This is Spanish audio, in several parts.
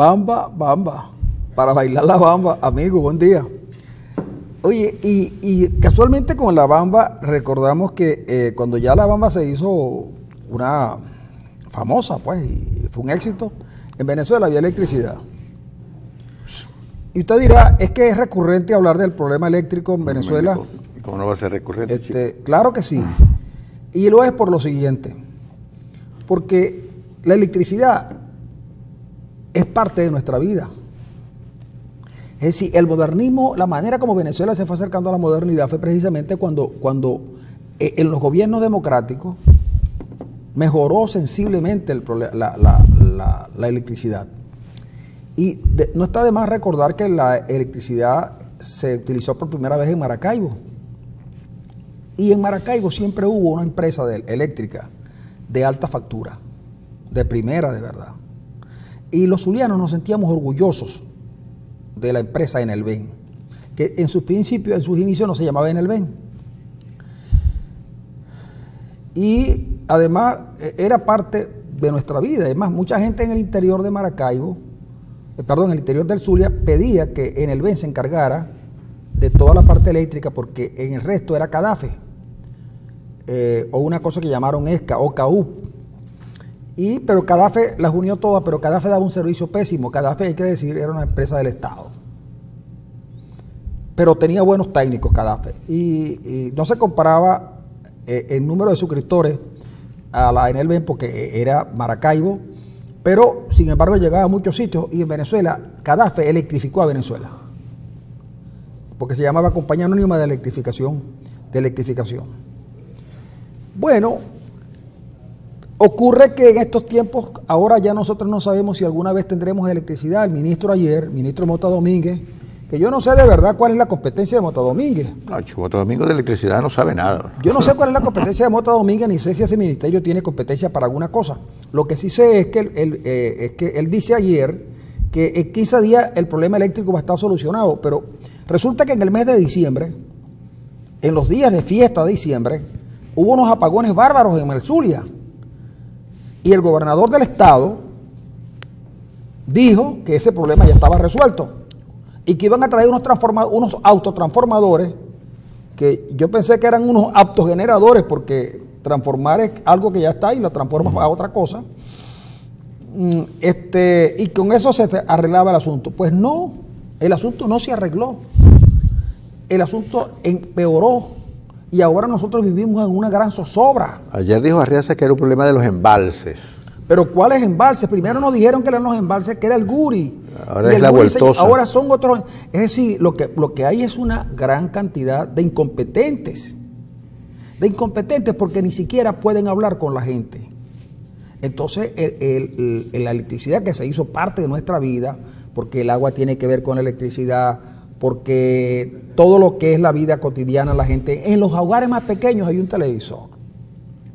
Bamba, bamba. Para bailar la bamba, amigo, buen día. Oye, y casualmente con la bamba recordamos que cuando ya la bamba se hizo una famosa, pues, y fue un éxito, en Venezuela había electricidad. Y usted dirá, es que es recurrente hablar del problema eléctrico en Venezuela. ¿Cómo no va a ser recurrente? Claro que sí. Y lo es por lo siguiente. Porque la electricidad es parte de nuestra vida. Es decir, el modernismo, la manera como Venezuela se fue acercando a la modernidad fue precisamente cuando en los gobiernos democráticos mejoró sensiblemente la electricidad. Y no está de más recordar que la electricidad se utilizó por primera vez en Maracaibo. Y en Maracaibo siempre hubo una empresa eléctrica de alta factura, de primera de verdad. Y los zulianos nos sentíamos orgullosos de la empresa Enelven, que en sus principios, en sus inicios no se llamaba Enelven. Y además era parte de nuestra vida. Además, mucha gente en el interior de Maracaibo, en el interior del Zulia, pedía que Enelven se encargara de toda la parte eléctrica porque en el resto era Cadafe, o una cosa que llamaron ESCA o CAUP. Pero Cadafe las unió todas, pero Cadafe daba un servicio pésimo. Cadafe, hay que decir, era una empresa del Estado. Pero tenía buenos técnicos Cadafe. Y no se comparaba el número de suscriptores a la Enelven porque era Maracaibo, pero sin embargo llegaba a muchos sitios. Y en Venezuela, Cadafe electrificó a Venezuela, porque se llamaba Compañía Anónima de Electrificación. Bueno, ocurre que en estos tiempos, ahora ya nosotros no sabemos si alguna vez tendremos electricidad. El ministro Mota Domínguez, que yo no sé de verdad cuál es la competencia de Mota Domínguez. No, Mota Domínguez de electricidad no sabe nada. Yo no sé cuál es la competencia de Mota Domínguez, ni sé si ese ministerio tiene competencia para alguna cosa. Lo que sí sé es que él dice ayer que en 15 días el problema eléctrico va a estar solucionado, pero resulta que en el mes de diciembre, en los días de fiesta de diciembre, hubo unos apagones bárbaros en el Zulia. Y el gobernador del estado dijo que ese problema ya estaba resuelto y que iban a traer unos autotransformadores, que yo pensé que eran unos autogeneradores, porque transformar es algo que ya está y lo transformas a otra cosa. Y con eso se arreglaba el asunto. Pues no, el asunto no se arregló. El asunto empeoró. Y ahora nosotros vivimos en una gran zozobra. Ayer dijo Arriaza que era un problema de los embalses. ¿Pero cuáles embalses? Primero nos dijeron que eran los embalses, que era el Guri. Ahora es la Vueltosa. Ahora son otros. Es decir, lo que hay es una gran cantidad de incompetentes. De incompetentes porque ni siquiera pueden hablar con la gente. Entonces, la electricidad que se hizo parte de nuestra vida, porque el agua tiene que ver con la electricidad, porque todo lo que es la vida cotidiana, la gente, en los hogares más pequeños hay un televisor,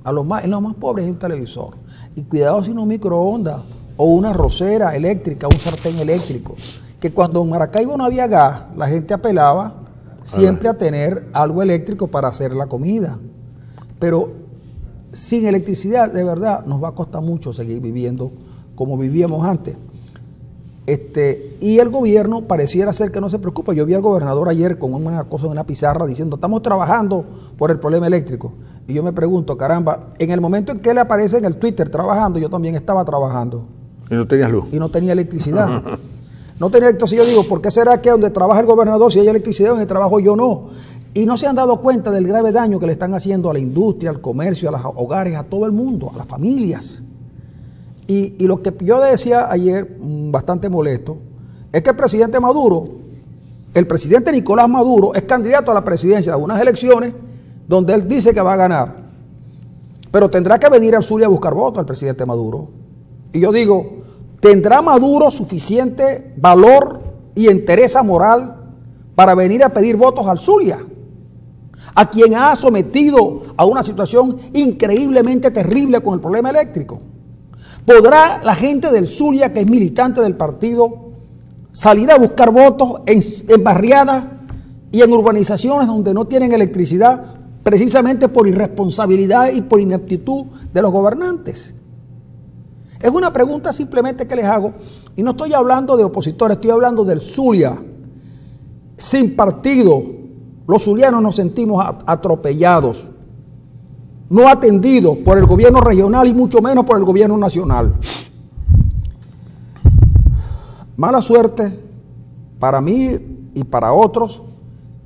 en los más pobres hay un televisor, y cuidado si no un microondas, o una arrocera eléctrica, un sartén eléctrico, que cuando en Maracaibo no había gas, la gente apelaba siempre a tener algo eléctrico para hacer la comida, pero sin electricidad de verdad nos va a costar mucho seguir viviendo como vivíamos antes. Y el gobierno pareciera ser que no se preocupa. Yo vi al gobernador ayer con una cosa en una pizarra diciendo, estamos trabajando por el problema eléctrico. Y yo me pregunto, caramba, en el momento en que él aparece en el Twitter trabajando, yo también estaba trabajando. Y no tenías luz. Y no tenía electricidad. No tenía electricidad. Yo digo, ¿por qué será que donde trabaja el gobernador si hay electricidad, donde trabajo yo no? Y no se han dado cuenta del grave daño que le están haciendo a la industria, al comercio, a los hogares, a todo el mundo, a las familias. Y lo que yo decía ayer, bastante molesto, es que el presidente Nicolás Maduro, es candidato a la presidencia de unas elecciones donde él dice que va a ganar. Pero tendrá que venir al Zulia a buscar votos al presidente Maduro. Y yo digo, ¿tendrá Maduro suficiente valor y entereza moral para venir a pedir votos al Zulia? A quien ha sometido a una situación increíblemente terrible con el problema eléctrico. ¿Podrá la gente del Zulia, que es militante del partido, salir a buscar votos en barriadas y en urbanizaciones donde no tienen electricidad, precisamente por irresponsabilidad y por ineptitud de los gobernantes? Es Es una pregunta simplemente que les hago, y no estoy hablando de opositores, estoy hablando del Zulia, sin partido. Los zulianos nos sentimos atropellados, no atendidos por el gobierno regional y mucho menos por el gobierno nacional. Mala suerte para mí y para otros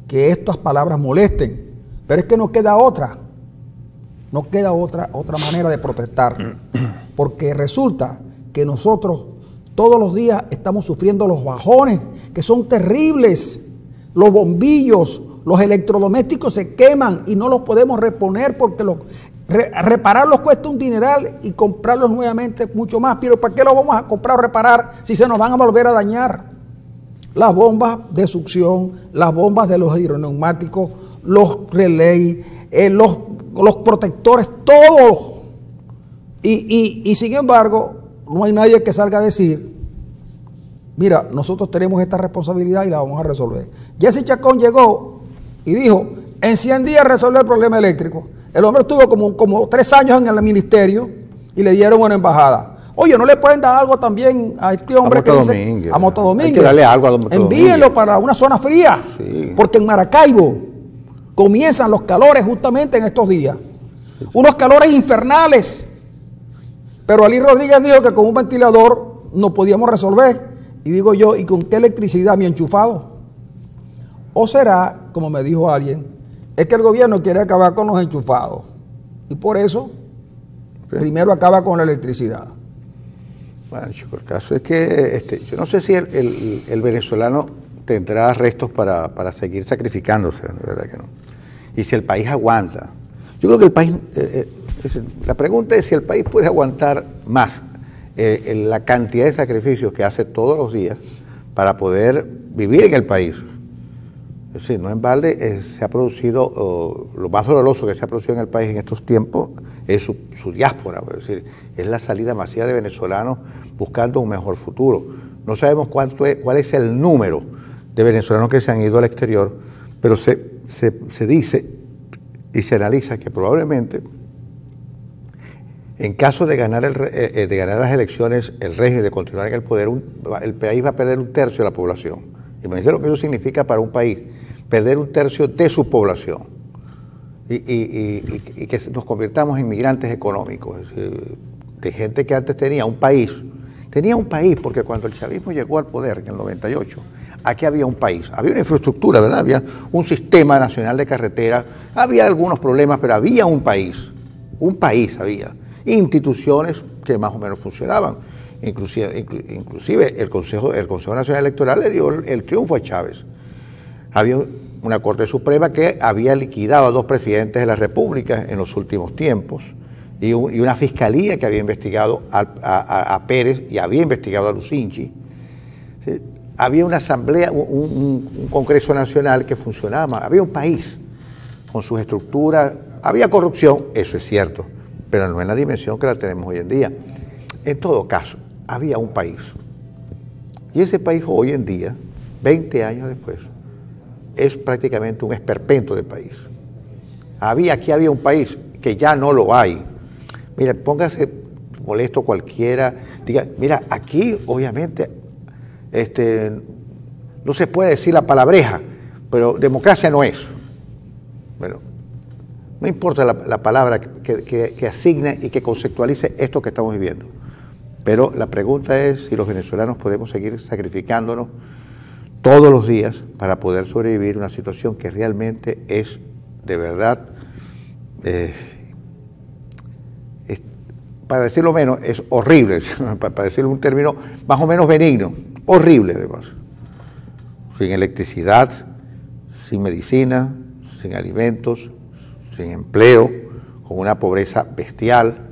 que estas palabras molesten, pero es que no queda otra manera de protestar, porque resulta que nosotros todos los días estamos sufriendo los bajones, que son terribles, los bombillos, los electrodomésticos se queman y no los podemos reponer porque repararlos cuesta un dineral y comprarlos nuevamente mucho más. Pero ¿para qué los vamos a comprar o reparar si se nos van a volver a dañar? Las bombas de succión, las bombas de los hidroneumáticos, los relés, los protectores, todo. Y sin embargo, no hay nadie que salga a decir, mira, nosotros tenemos esta responsabilidad y la vamos a resolver. Jesse Chacón llegó y dijo, en 100 días resolver el problema eléctrico. El hombre estuvo como 3 años en el ministerio y le dieron una embajada. Oye, ¿no le pueden dar algo también a este hombre que dice? A Moto Domínguez. Hay que darle algo a Moto Domínguez. Envíenlo para una zona fría, sí. Porque en Maracaibo comienzan los calores justamente en estos días. Unos calores infernales. Pero Ali Rodríguez dijo que con un ventilador no podíamos resolver. Y digo yo, ¿y con qué electricidad mi enchufado? ¿O será, como me dijo alguien, es que el gobierno quiere acabar con los enchufados? Y por eso, primero acaba con la electricidad. Bueno, chico, el caso es que yo no sé si el venezolano tendrá restos para seguir sacrificándose, de verdad que no. Y si el país aguanta. Yo creo que el país, la pregunta es si el país puede aguantar más la cantidad de sacrificios que hace todos los días para poder vivir en el país. Es decir, no en balde se ha producido, lo más doloroso que se ha producido en el país en estos tiempos es su diáspora, es decir, es la salida masiva de venezolanos buscando un mejor futuro. No sabemos cuál es el número de venezolanos que se han ido al exterior, pero se dice y se analiza que probablemente en caso de ganar las elecciones el régimen, de continuar en el poder, el país va a perder 1/3 de la población. Imagínense lo que eso significa para un país, perder 1/3 de su población y que nos convirtamos en migrantes económicos, de gente que antes tenía un país, porque cuando el chavismo llegó al poder en el 98, aquí había un país, había una infraestructura, ¿verdad? Había un sistema nacional de carretera, había algunos problemas, pero había un país había, instituciones que más o menos funcionaban. Inclusive el Consejo Nacional Electoral le dio el triunfo a Chávez. Había una Corte Suprema que había liquidado a 2 presidentes de la República en los últimos tiempos y una fiscalía que había investigado a Pérez y había investigado a Lucinchi. ¿Sí? Había una asamblea, un Congreso Nacional que funcionaba, había un país con sus estructuras, había corrupción, eso es cierto, pero no en la dimensión que la tenemos hoy en día. En todo caso, había un país. Y ese país hoy en día, 20 años después, es prácticamente un esperpento de país. Aquí había un país que ya no lo hay. Mira, póngase molesto cualquiera, diga, mira, aquí obviamente no se puede decir la palabreja, pero democracia no es. Bueno, no importa la palabra que asigne y que conceptualice esto que estamos viviendo. Pero la pregunta es si los venezolanos podemos seguir sacrificándonos todos los días para poder sobrevivir una situación que realmente es, de verdad, para decirlo menos, es horrible, para decirlo un término más o menos benigno, horrible además. Sin electricidad, sin medicina, sin alimentos, sin empleo, con una pobreza bestial,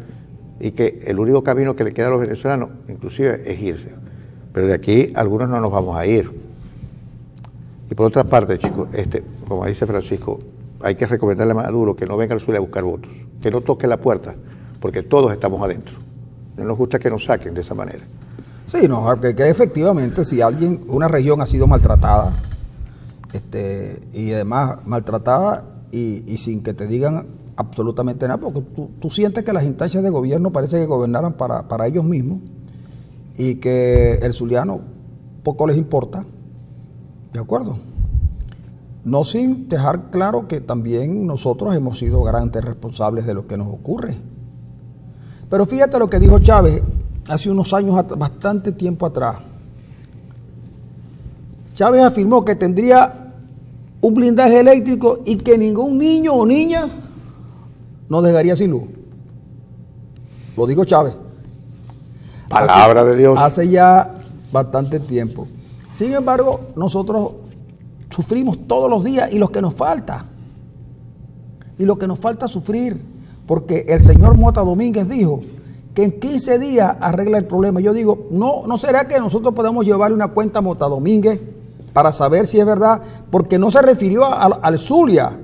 y que el único camino que le queda a los venezolanos, inclusive, es irse. Pero de aquí algunos no nos vamos a ir. Y por otra parte, chicos, como dice Francisco, hay que recomendarle a Maduro que no venga al sur a buscar votos, que no toque la puerta, porque todos estamos adentro. No nos gusta que nos saquen de esa manera. Sí, no, que efectivamente, si una región ha sido maltratada, y además maltratada y sin que te digan absolutamente nada, porque tú sientes que las instancias de gobierno parece que gobernaran para ellos mismos y que el zuliano poco les importa, ¿de acuerdo? No sin dejar claro que también nosotros hemos sido grandes responsables de lo que nos ocurre. Pero fíjate lo que dijo Chávez hace unos años, bastante tiempo atrás. Chávez afirmó que tendría un blindaje eléctrico y que ningún niño o niña nos dejaría sin luz. Lo dijo Chávez. Palabra de Dios. Hace ya bastante tiempo. Sin embargo, nosotros sufrimos todos los días y lo que nos falta. Y lo que nos falta sufrir. Porque el señor Mota Domínguez dijo que en 15 días arregla el problema. Yo digo, ¿no será que nosotros podemos llevarle una cuenta a Mota Domínguez para saber si es verdad? Porque no se refirió al Zulia.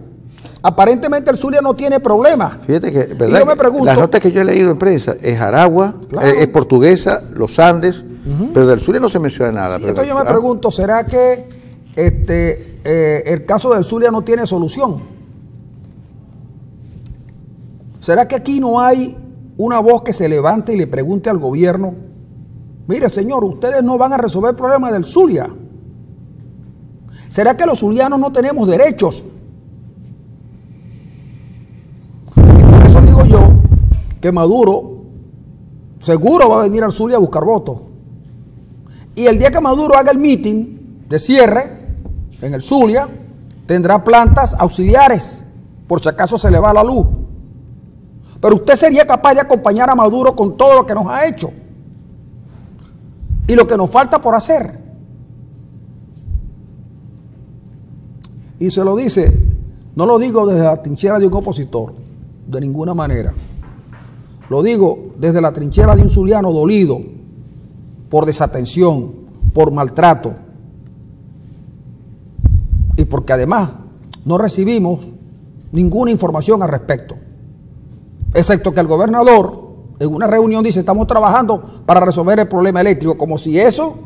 Aparentemente el Zulia no tiene problema. Fíjate que, ¿verdad? Y yo me pregunto, las notas que yo he leído en prensa es Aragua, claro, es Portuguesa, los Andes, pero del Zulia no se menciona nada. Sí, entonces yo me pregunto, ¿será que el caso del Zulia no tiene solución? ¿Será que aquí no hay una voz que se levante y le pregunte al gobierno, mire señor, ustedes no van a resolver el problema del Zulia? ¿Será que los zulianos no tenemos derechos? Por eso digo yo que Maduro seguro va a venir al Zulia a buscar votos. Y el día que Maduro haga el meeting de cierre en el Zulia, tendrá plantas auxiliares por si acaso se le va la luz. Pero usted sería capaz de acompañar a Maduro con todo lo que nos ha hecho y lo que nos falta por hacer. Y se lo dice, no lo digo desde la trinchera de un opositor, de ninguna manera. Lo digo desde la trinchera de un zuliano dolido por desatención, por maltrato. Y porque además no recibimos ninguna información al respecto. Excepto que el gobernador en una reunión dice, estamos trabajando para resolver el problema eléctrico, como si eso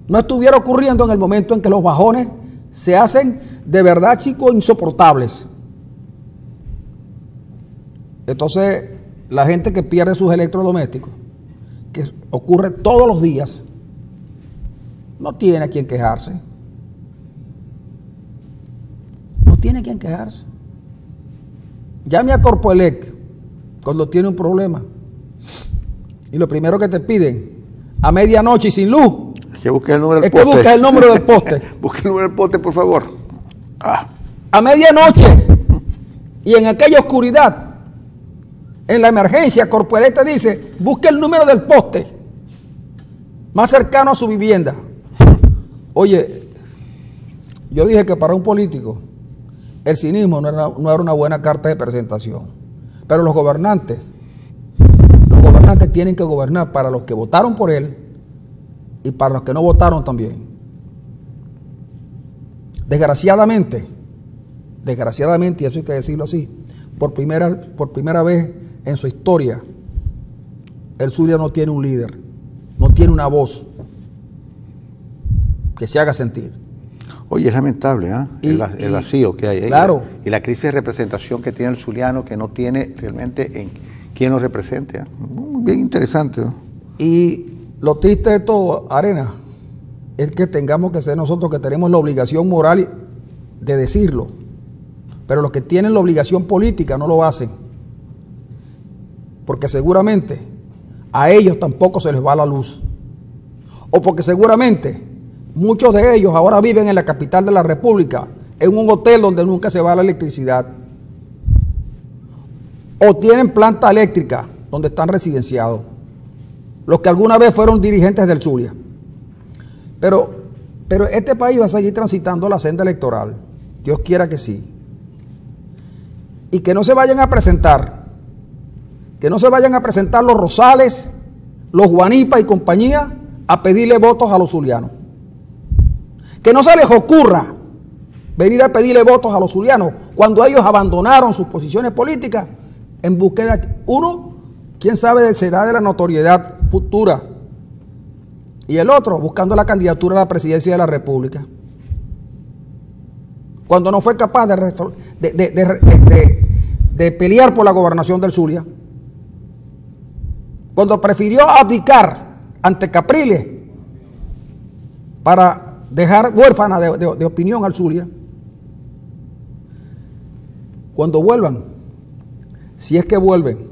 no estuviera ocurriendo en el momento en que los bajones se hacen de verdad, chicos, insoportables. Entonces, la gente que pierde sus electrodomésticos, que ocurre todos los días, no tiene a quien quejarse. No tiene a quien quejarse. Llame a Corpoelec cuando tiene un problema. Y lo primero que te piden, a medianoche y sin luz, es que busque el número del poste. Es que busque el número del poste. Busque el número del poste, por favor. A medianoche y en aquella oscuridad, en la emergencia, Corpoelec te dice, busque el número del poste más cercano a su vivienda. Oye, yo dije que para un político el cinismo no era una buena carta de presentación. Pero los gobernantes tienen que gobernar para los que votaron por él y para los que no votaron también. Desgraciadamente, y eso hay que decirlo así, por primera vez en su historia, el Zulia no tiene un líder, no tiene una voz que se haga sentir. Oye, es lamentable, el vacío que hay ahí. Claro. Y la crisis de representación que tiene el zuliano, que no tiene realmente en quién lo represente. Bien interesante. Y lo triste de todo, Arena, es que tengamos que ser nosotros que tenemos la obligación moral de decirlo. Pero los que tienen la obligación política no lo hacen. Porque seguramente a ellos tampoco se les va la luz. O porque seguramente muchos de ellos ahora viven en la capital de la República, en un hotel donde nunca se va la electricidad. O tienen planta eléctrica donde están residenciados. Los que alguna vez fueron dirigentes del Zulia. Pero este país va a seguir transitando la senda electoral. Dios quiera que sí. Y que no se vayan a presentar. Que no se vayan a presentar los Rosales, los Guanipa y compañía a pedirle votos a los zulianos. Que no se les ocurra venir a pedirle votos a los zulianos cuando ellos abandonaron sus posiciones políticas en búsqueda, uno, quién sabe, será de la notoriedad futura, y el otro, buscando la candidatura a la presidencia de la República. Cuando no fue capaz de pelear por la gobernación del Zulia, cuando prefirió abdicar ante Capriles para dejar huérfana de opinión al Zulia, cuando vuelvan, si es que vuelven,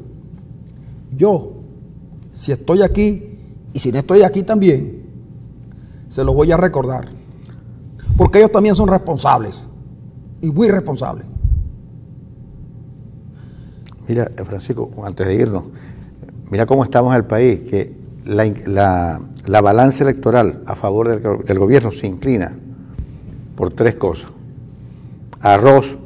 yo, si estoy aquí y si no estoy aquí también, se lo voy a recordar, porque ellos también son responsables y muy responsables. Mira, Francisco, antes de irnos, mira cómo estamos en el país, que la balanza electoral a favor del gobierno se inclina por tres cosas: arroz,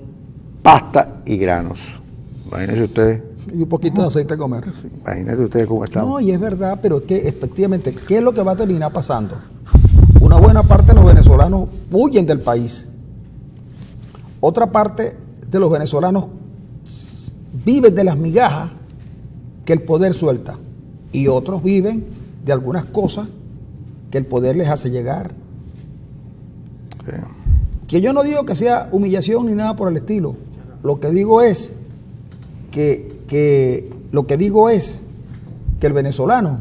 pasta y granos. Imagínense ustedes. Y un poquito de aceite de comer. Imagínense ustedes cómo estamos. No, y es verdad, pero es que efectivamente, ¿qué es lo que va a terminar pasando? Una buena parte de los venezolanos huyen del país. Otra parte de los venezolanos viven de las migajas que el poder suelta. Y otros viven de algunas cosas que el poder les hace llegar. Sí. Que yo no digo que sea humillación ni nada por el estilo. Lo que digo es que el venezolano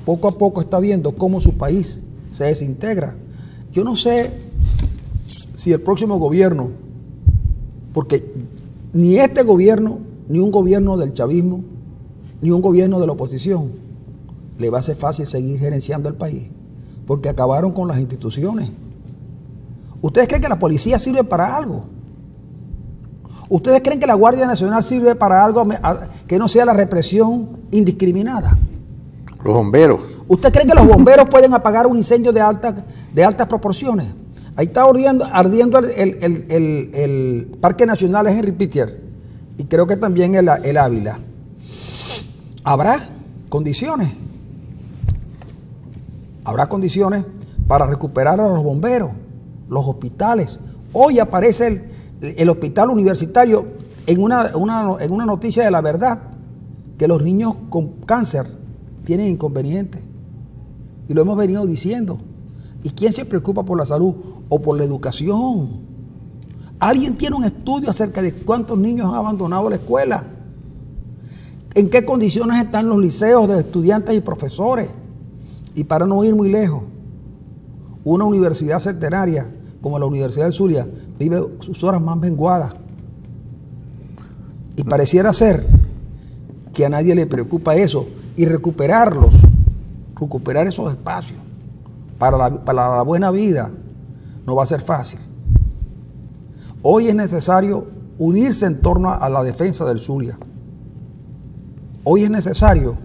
poco a poco está viendo cómo su país se desintegra. Yo no sé si el próximo gobierno, porque ni este gobierno, ni un gobierno del chavismo, ni un gobierno de la oposición, le va a ser fácil seguir gerenciando el país, porque acabaron con las instituciones. ¿Ustedes creen que la policía sirve para algo? ¿Ustedes creen que la Guardia Nacional sirve para algo que no sea la represión indiscriminada? Los bomberos. ¿Usted cree que los bomberos pueden apagar un incendio de altas proporciones? Ahí está ardiendo el Parque Nacional Henry Pittier y creo que también el Ávila. ¿Habrá condiciones? ¿Habrá condiciones para recuperar a los bomberos, los hospitales? Hoy aparece el hospital universitario en una noticia de La Verdad, que los niños con cáncer tienen inconvenientes. Y lo hemos venido diciendo. ¿Y quién se preocupa por la salud o por la educación? ¿Alguien tiene un estudio acerca de cuántos niños han abandonado la escuela? ¿En qué condiciones están los liceos de estudiantes y profesores? Y para no ir muy lejos, una universidad centenaria como la Universidad del Zulia vive sus horas más menguadas. Y pareciera ser que a nadie le preocupa eso. Y recuperar esos espacios para la buena vida no va a ser fácil. Hoy es necesario unirse en torno a la defensa del Zulia. Hoy es necesario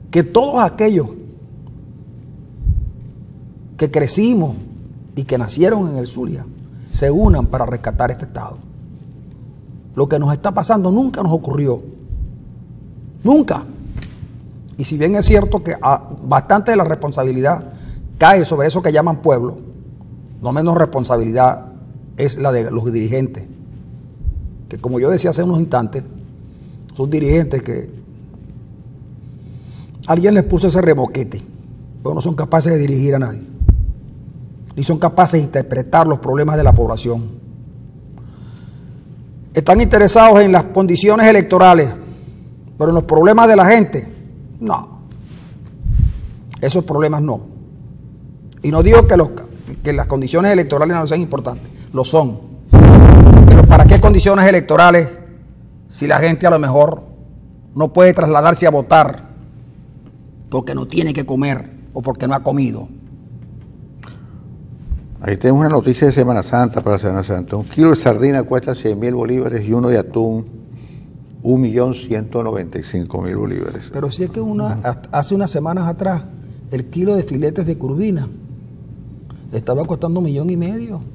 que todos aquellos que crecimos y que nacieron en el Zulia se unan para rescatar este estado. Lo que nos está pasando nunca nos ocurrió. Nunca. Y si bien es cierto que bastante de la responsabilidad cae sobre eso que llaman pueblo, no menos responsabilidad es la de los dirigentes, que como yo decía hace unos instantes, son dirigentes que alguien les puso ese remoquete, pero no son capaces de dirigir a nadie, ni son capaces de interpretar los problemas de la población. Están interesados en las condiciones electorales, pero en los problemas de la gente, no. Esos problemas no. Y no digo que las condiciones electorales no sean importantes, lo son. Pero ¿para qué condiciones electorales si la gente a lo mejor no puede trasladarse a votar porque no tiene que comer o porque no ha comido? Ahí tenemos una noticia de Semana Santa para Semana Santa. 1 kilo de sardina cuesta 100.000 bolívares y uno de atún 1.195.000 bolívares. Pero si es que hace unas semanas atrás el kilo de filetes de curvina estaba costando 1,5 millones.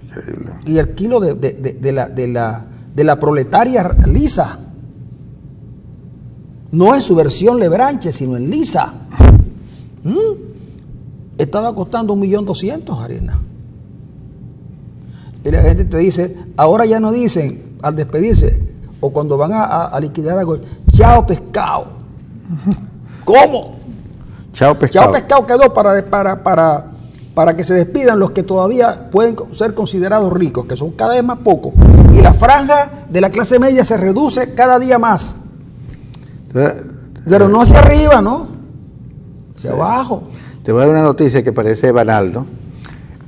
Increíble. Y el kilo de la proletaria lisa, no en su versión lebranche, sino en lisa, estaba costando 1.200.000, Arena. Y la gente te dice, ahora ya no dicen al despedirse o cuando van a liquidar algo, chao pescado. ¿Cómo? Chao pescado. Chao pescado quedó para que se despidan los que todavía pueden ser considerados ricos, que son cada vez más pocos, y la franja de la clase media se reduce cada día más. Pero no hacia arriba, ¿no? Hacia abajo. Te voy a dar una noticia que parece banal, ¿no?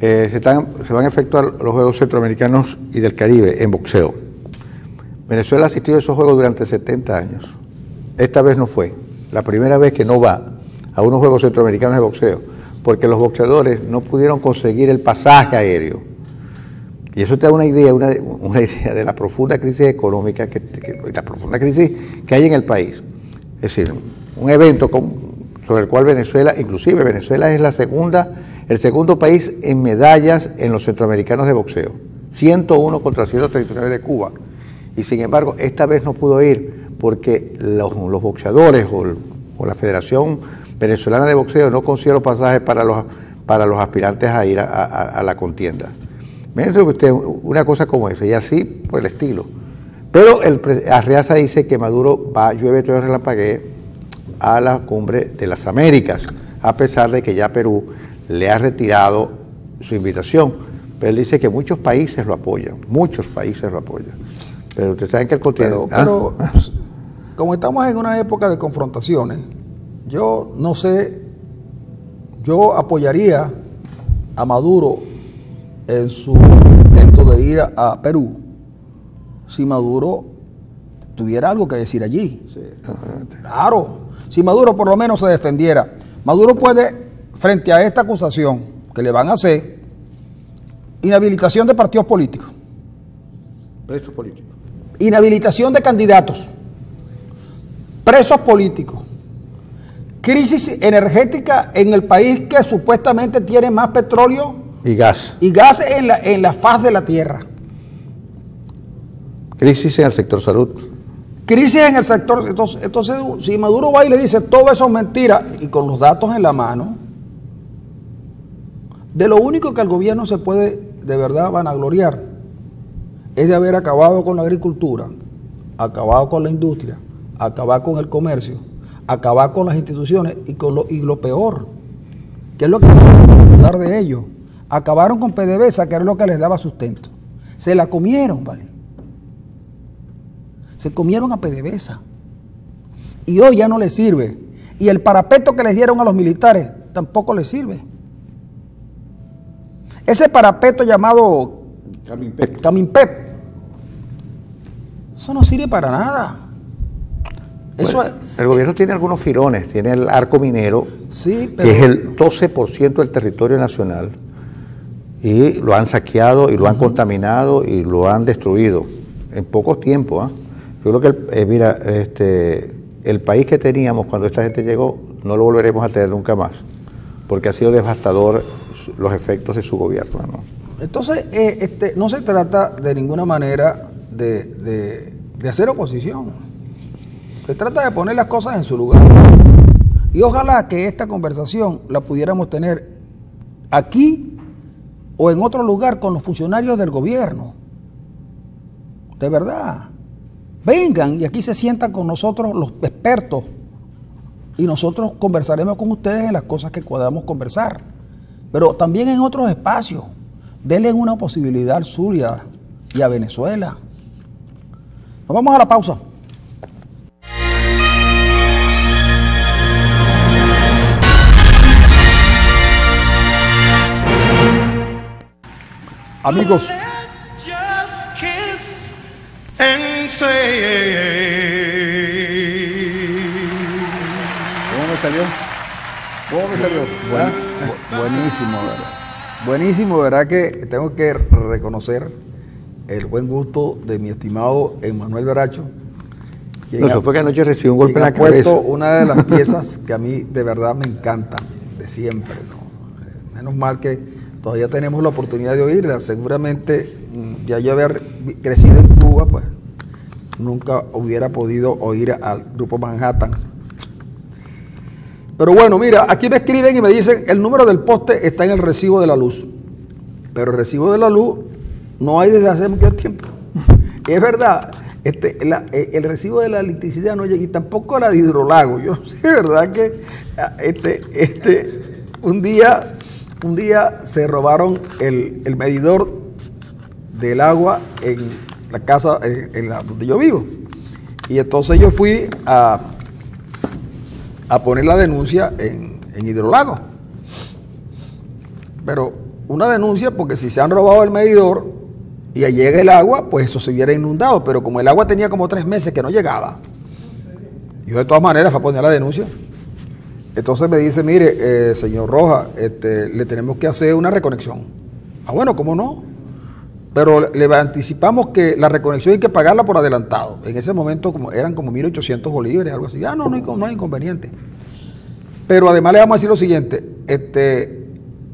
Se van a efectuar los Juegos Centroamericanos y del Caribe en boxeo. Venezuela ha asistido a esos Juegos durante 70 años. Esta vez no fue. La primera vez que no va a unos Juegos Centroamericanos de boxeo, porque los boxeadores no pudieron conseguir el pasaje aéreo. Y eso te da una idea de la profunda crisis económica, la profunda crisis que hay en el país. Es decir, un evento sobre el cual Venezuela, inclusive Venezuela es el segundo país en medallas en los centroamericanos de boxeo. 101 contra 139 de Cuba. Y sin embargo, esta vez no pudo ir porque los boxeadores o la Federación Venezolana de Boxeo no consiguió los pasajes para los aspirantes a ir a la contienda. Miren usted una cosa como esa, y así por el estilo. Pero Arriaza dice que Maduro llueve todo relampaguee a la cumbre de las Américas, a pesar de que ya Perú le ha retirado su invitación. Pero él dice que muchos países lo apoyan, Pero ustedes saben que el continente... Pero como estamos en una época de confrontaciones, yo no sé, yo apoyaría a Maduro en su intento de ir a Perú si Maduro tuviera algo que decir allí. Sí. Claro, si Maduro por lo menos se defendiera. Maduro puede, frente a esta acusación que le van a hacer, inhabilitación de partidos políticos. Presos políticos. Inhabilitación de candidatos. Presos políticos. Crisis energética en el país que supuestamente tiene más petróleo y gas en la faz de la tierra. Crisis en el sector salud. Crisis en el sector. Entonces, si Maduro va y le dice todo eso es mentira y con los datos en la mano, de lo único que el gobierno se puede de verdad vanagloriar es de haber acabado con la agricultura, acabado con la industria, acabar con el comercio, acabar con las instituciones y lo peor, que es lo que vamos a hablar de ellos. Acabaron con PDVSA, que era lo que les daba sustento. Se la comieron, ¿vale? Se comieron a PDVSA. Y hoy ya no les sirve. Y el parapeto que les dieron a los militares tampoco les sirve. Ese parapeto llamado Camimpep, eso no sirve para nada. Eso bueno, el gobierno tiene algunos firones, tiene el arco minero, sí, que es el 12% del territorio nacional, y lo han saqueado y lo han contaminado y lo han destruido en poco tiempo. Yo creo que el país que teníamos cuando esta gente llegó no lo volveremos a tener nunca más, porque ha sido devastador los efectos de su gobierno, ¿no? Entonces, no se trata de ninguna manera de hacer oposición. Se trata de poner las cosas en su lugar. Y ojalá que esta conversación la pudiéramos tener aquí o en otro lugar con los funcionarios del gobierno. De verdad. Vengan y aquí se sientan con nosotros los expertos y nosotros conversaremos con ustedes en las cosas que podamos conversar. Pero también en otros espacios. Denle una posibilidad al Zulia y a Venezuela. Nos vamos a la pausa. Amigos, ¿cómo me salió? Buenísimo, ¿verdad? Buenísimo, ¿verdad? Que tengo que reconocer el buen gusto de mi estimado Emmanuel Veracho. Eso fue que anoche recibió un golpe en la cabeza. Una de las piezas que a mí de verdad me encantan, de siempre, ¿no? Menos mal que todavía tenemos la oportunidad de oírla. Seguramente ya yo haber crecido en Cuba, pues nunca hubiera podido oír al Grupo Manhattan. Pero bueno, mira, aquí me escriben y me dicen el número del poste está en el recibo de la luz. Pero el recibo de la luz no hay desde hace mucho tiempo. Es verdad, el recibo de la electricidad no llega y tampoco la de hidrolago. Yo no sé, ¿verdad? Que un día se robaron el medidor del agua en la casa donde yo vivo. Y entonces yo fui a poner la denuncia en Hidrolago. Pero una denuncia porque si se han robado el medidor y llega el agua, pues eso se hubiera inundado. Pero como el agua tenía como 3 meses que no llegaba, yo de todas maneras fui a poner la denuncia. Entonces me dice, mire, señor Rojas, le tenemos que hacer una reconexión. Ah, bueno, ¿cómo no? Pero le anticipamos que la reconexión hay que pagarla por adelantado. En ese momento eran como 1.800 bolívares, algo así. Ah, no hay inconveniente. Pero además le vamos a decir lo siguiente,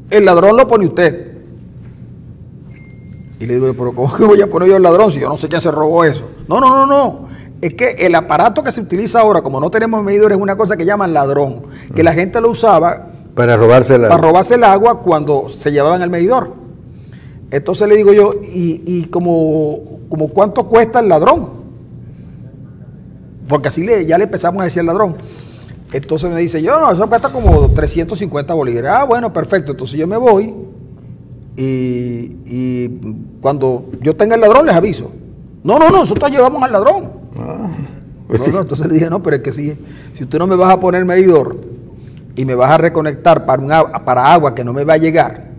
el ladrón lo pone usted. Y le digo, pero ¿cómo que voy a poner yo el ladrón si yo no sé quién se robó eso? No. Es que el aparato que se utiliza ahora, como no tenemos medidores, es una cosa que llaman ladrón, que la gente lo usaba para robarse el agua cuando se llevaban el medidor. Entonces le digo yo, ¿y como cuánto cuesta el ladrón? Porque así ya le empezamos a decir al ladrón. Entonces me dice, no, eso cuesta como 350 bolívares. Ah, bueno, perfecto. Entonces yo me voy y cuando yo tenga el ladrón les aviso. No, nosotros llevamos al ladrón. Entonces le dije, no, pero es que si usted no me vas a poner medidor y me vas a reconectar para agua que no me va a llegar,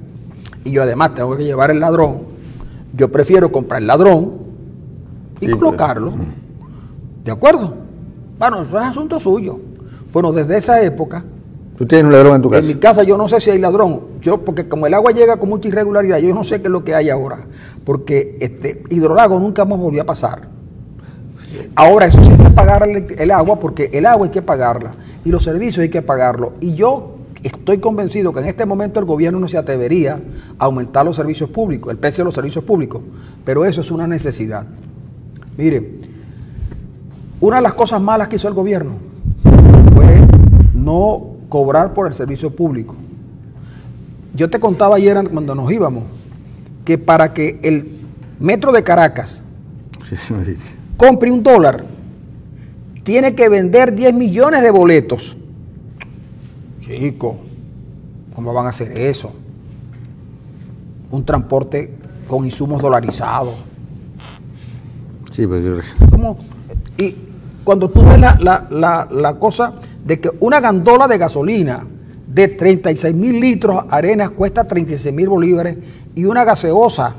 y yo además tengo que llevar el ladrón, yo prefiero comprar el ladrón y colocarlo. ¿De acuerdo? Bueno, eso es asunto suyo. Bueno, desde esa época... ¿Tú tienes un ladrón en tu casa? En mi casa yo no sé si hay ladrón. Porque como el agua llega con mucha irregularidad, yo no sé qué es lo que hay ahora. Porque Hidrolago nunca más volvió a pasar. Ahora, eso sí hay que pagar el agua, porque el agua hay que pagarla. Y los servicios hay que pagarlo. Y yo estoy convencido que en este momento el gobierno no se atrevería a aumentar los servicios públicos, el precio de los servicios públicos. Pero eso es una necesidad. Mire, una de las cosas malas que hizo el gobierno fue no cobrar por el servicio público. Yo te contaba ayer cuando nos íbamos que para que el metro de Caracas compre $1, tiene que vender 10 millones de boletos. Chico, ¿cómo van a hacer eso? Un transporte con insumos dolarizados. Sí, pero ¿Cómo? Y cuando tú ves la cosa de que una gandola de gasolina de 36.000 litros arenas cuesta 36.000 bolívares y una gaseosa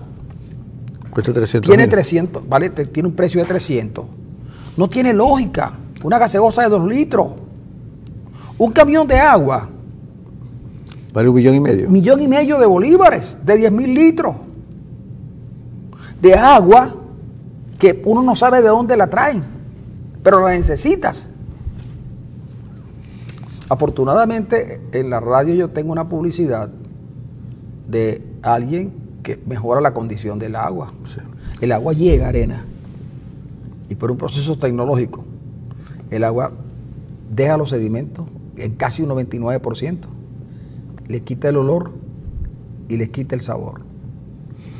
cuesta 300. Tiene 300, ¿vale? Tiene un precio de 300. No tiene lógica. Una gaseosa de 2 litros. Un camión de agua. Vale 1,5 millones. 1,5 millones de bolívares, de 10.000 litros. De agua que uno no sabe de dónde la traen, pero la necesitas. Afortunadamente, en la radio yo tengo una publicidad de alguien que mejora la condición del agua. Sí. El agua llega, Arena, y por un proceso tecnológico, el agua deja los sedimentos en casi un 99%, le quita el olor y les quita el sabor.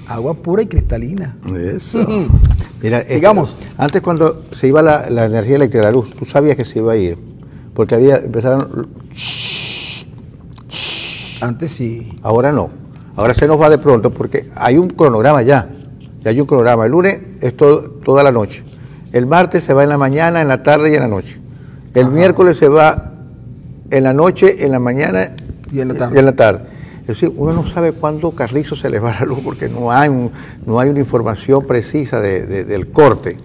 Agua pura y cristalina. Eso. Mira, sigamos. Antes, cuando se iba la energía eléctrica, la luz, tú sabías que se iba a ir, porque empezaron. Antes sí. Ahora no. Ahora se nos va de pronto porque hay un cronograma ya hay un cronograma. El lunes es toda la noche. El martes se va en la mañana, en la tarde y en la noche. El miércoles se va en la noche, en la mañana y en la tarde. Es decir, uno no sabe cuándo Carrizo se le va la luz porque no hay una información precisa del corte.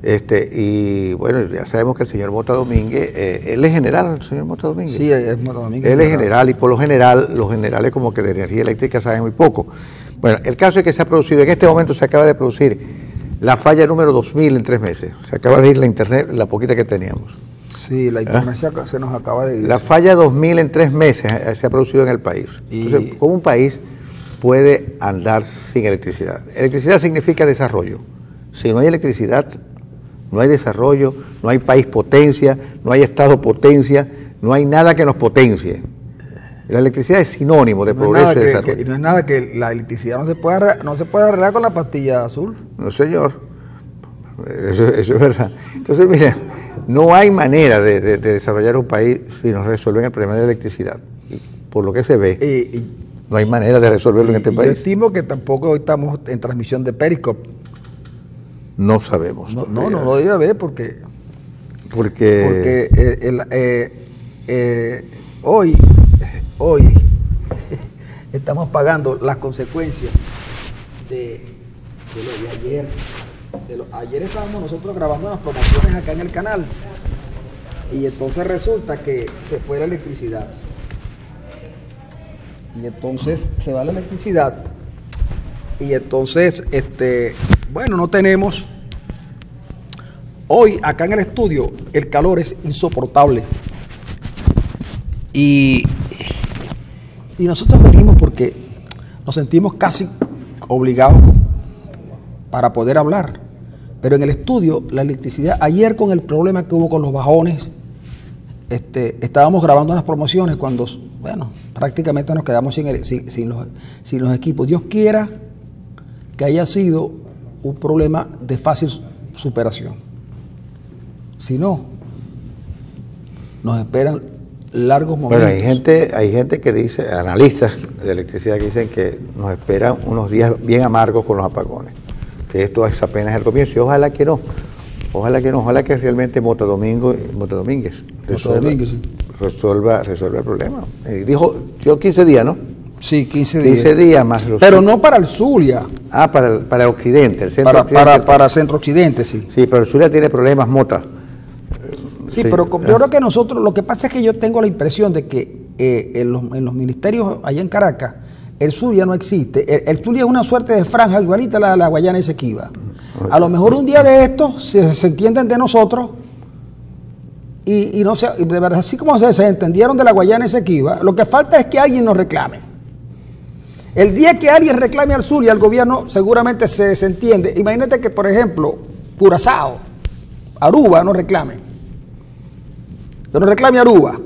Y bueno, ya sabemos que el señor Mota Domínguez, él es general, el señor Mota Domínguez. Sí, es Mota Domínguez. Él es general y por lo general, los generales como que de energía eléctrica saben muy poco. Bueno, el caso es que se ha producido, en este momento se acaba de producir la falla número 2000 en 3 meses. Se acaba de ir la internet, la poquita que teníamos. Sí, la internet se nos acaba de ir. La falla 2000 en 3 meses se ha producido en el país. Entonces, ¿cómo un país puede andar sin electricidad? Electricidad significa desarrollo. Si no hay electricidad, no hay desarrollo, no hay país potencia, no hay Estado potencia, no hay nada que nos potencie. La electricidad es sinónimo de progreso y desarrollo. No es nada que la electricidad no se puede arreglar con la pastilla azul. No, señor. Eso es verdad. Entonces, mira, no hay manera de desarrollar un país si no resuelven el problema de la electricidad. Y por lo que se ve, no hay manera de resolverlo en este país. Yo estimo que tampoco hoy estamos en transmisión de Periscope. No sabemos. No lo debe haber porque hoy estamos pagando las consecuencias de lo de ayer. Ayer estábamos nosotros grabando unas promociones acá en el canal y entonces resulta que se fue la electricidad. Y entonces se va la electricidad y entonces, bueno, no tenemos. Hoy acá en el estudio el calor es insoportable y nosotros venimos porque nos sentimos casi obligados para poder hablar, pero en el estudio la electricidad, ayer con el problema que hubo con los bajones, estábamos grabando unas promociones cuando, bueno, prácticamente nos quedamos sin los equipos. Dios quiera que haya sido un problema de fácil superación. Si no, nos esperan largos momentos. Bueno, hay gente que dice, analistas de electricidad que dicen que nos esperan unos días bien amargos con los apagones, que esto es apenas el comienzo, y ojalá que no, ojalá que realmente Mota Domínguez resuelva el problema. Dijo 15 días, ¿no? Sí, 15 días. 15 días más los... Pero no para el Zulia. Ah, para el occidente, el centro para centro-occidente, sí. Sí, pero el Zulia tiene problemas, Mota. Sí, pero yo creo que nosotros, lo que pasa es que yo tengo la impresión de que en los ministerios allá en Caracas, el Zulia no existe. El Zulia es una suerte de franja igualita a la Guayana Esequiba. A lo mejor un día de estos se entienden de nosotros y no sé, de verdad, así como se entendieron de la Guayana Esequiba, lo que falta es que alguien nos reclame. El día que alguien reclame al Zulia, el gobierno seguramente se entiende. Imagínate que, por ejemplo, Curazao, Aruba nos reclame. Pero reclame Aruba.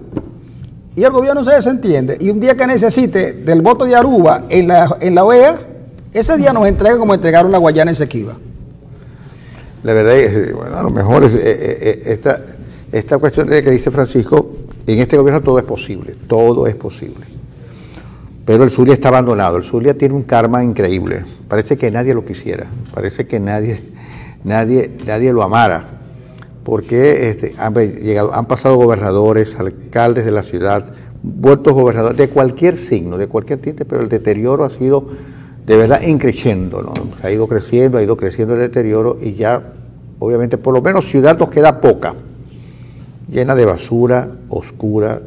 Y el gobierno se desentiende. Y un día que necesite del voto de Aruba en la OEA, ese día nos entrega como entregaron la Guayana Esequiba. La verdad es, bueno, a lo mejor esta cuestión de que dice Francisco, en este gobierno todo es posible. Pero el Zulia está abandonado. El Zulia tiene un karma increíble. Parece que nadie lo quisiera. Parece que nadie lo amara. Porque han pasado gobernadores, alcaldes de la ciudad, vueltos gobernadores de cualquier signo, de cualquier tinte, pero el deterioro ha sido de verdad increciendo, ¿no? Ha ido creciendo el deterioro y ya, obviamente, por lo menos ciudad nos queda poca, llena de basura, oscura,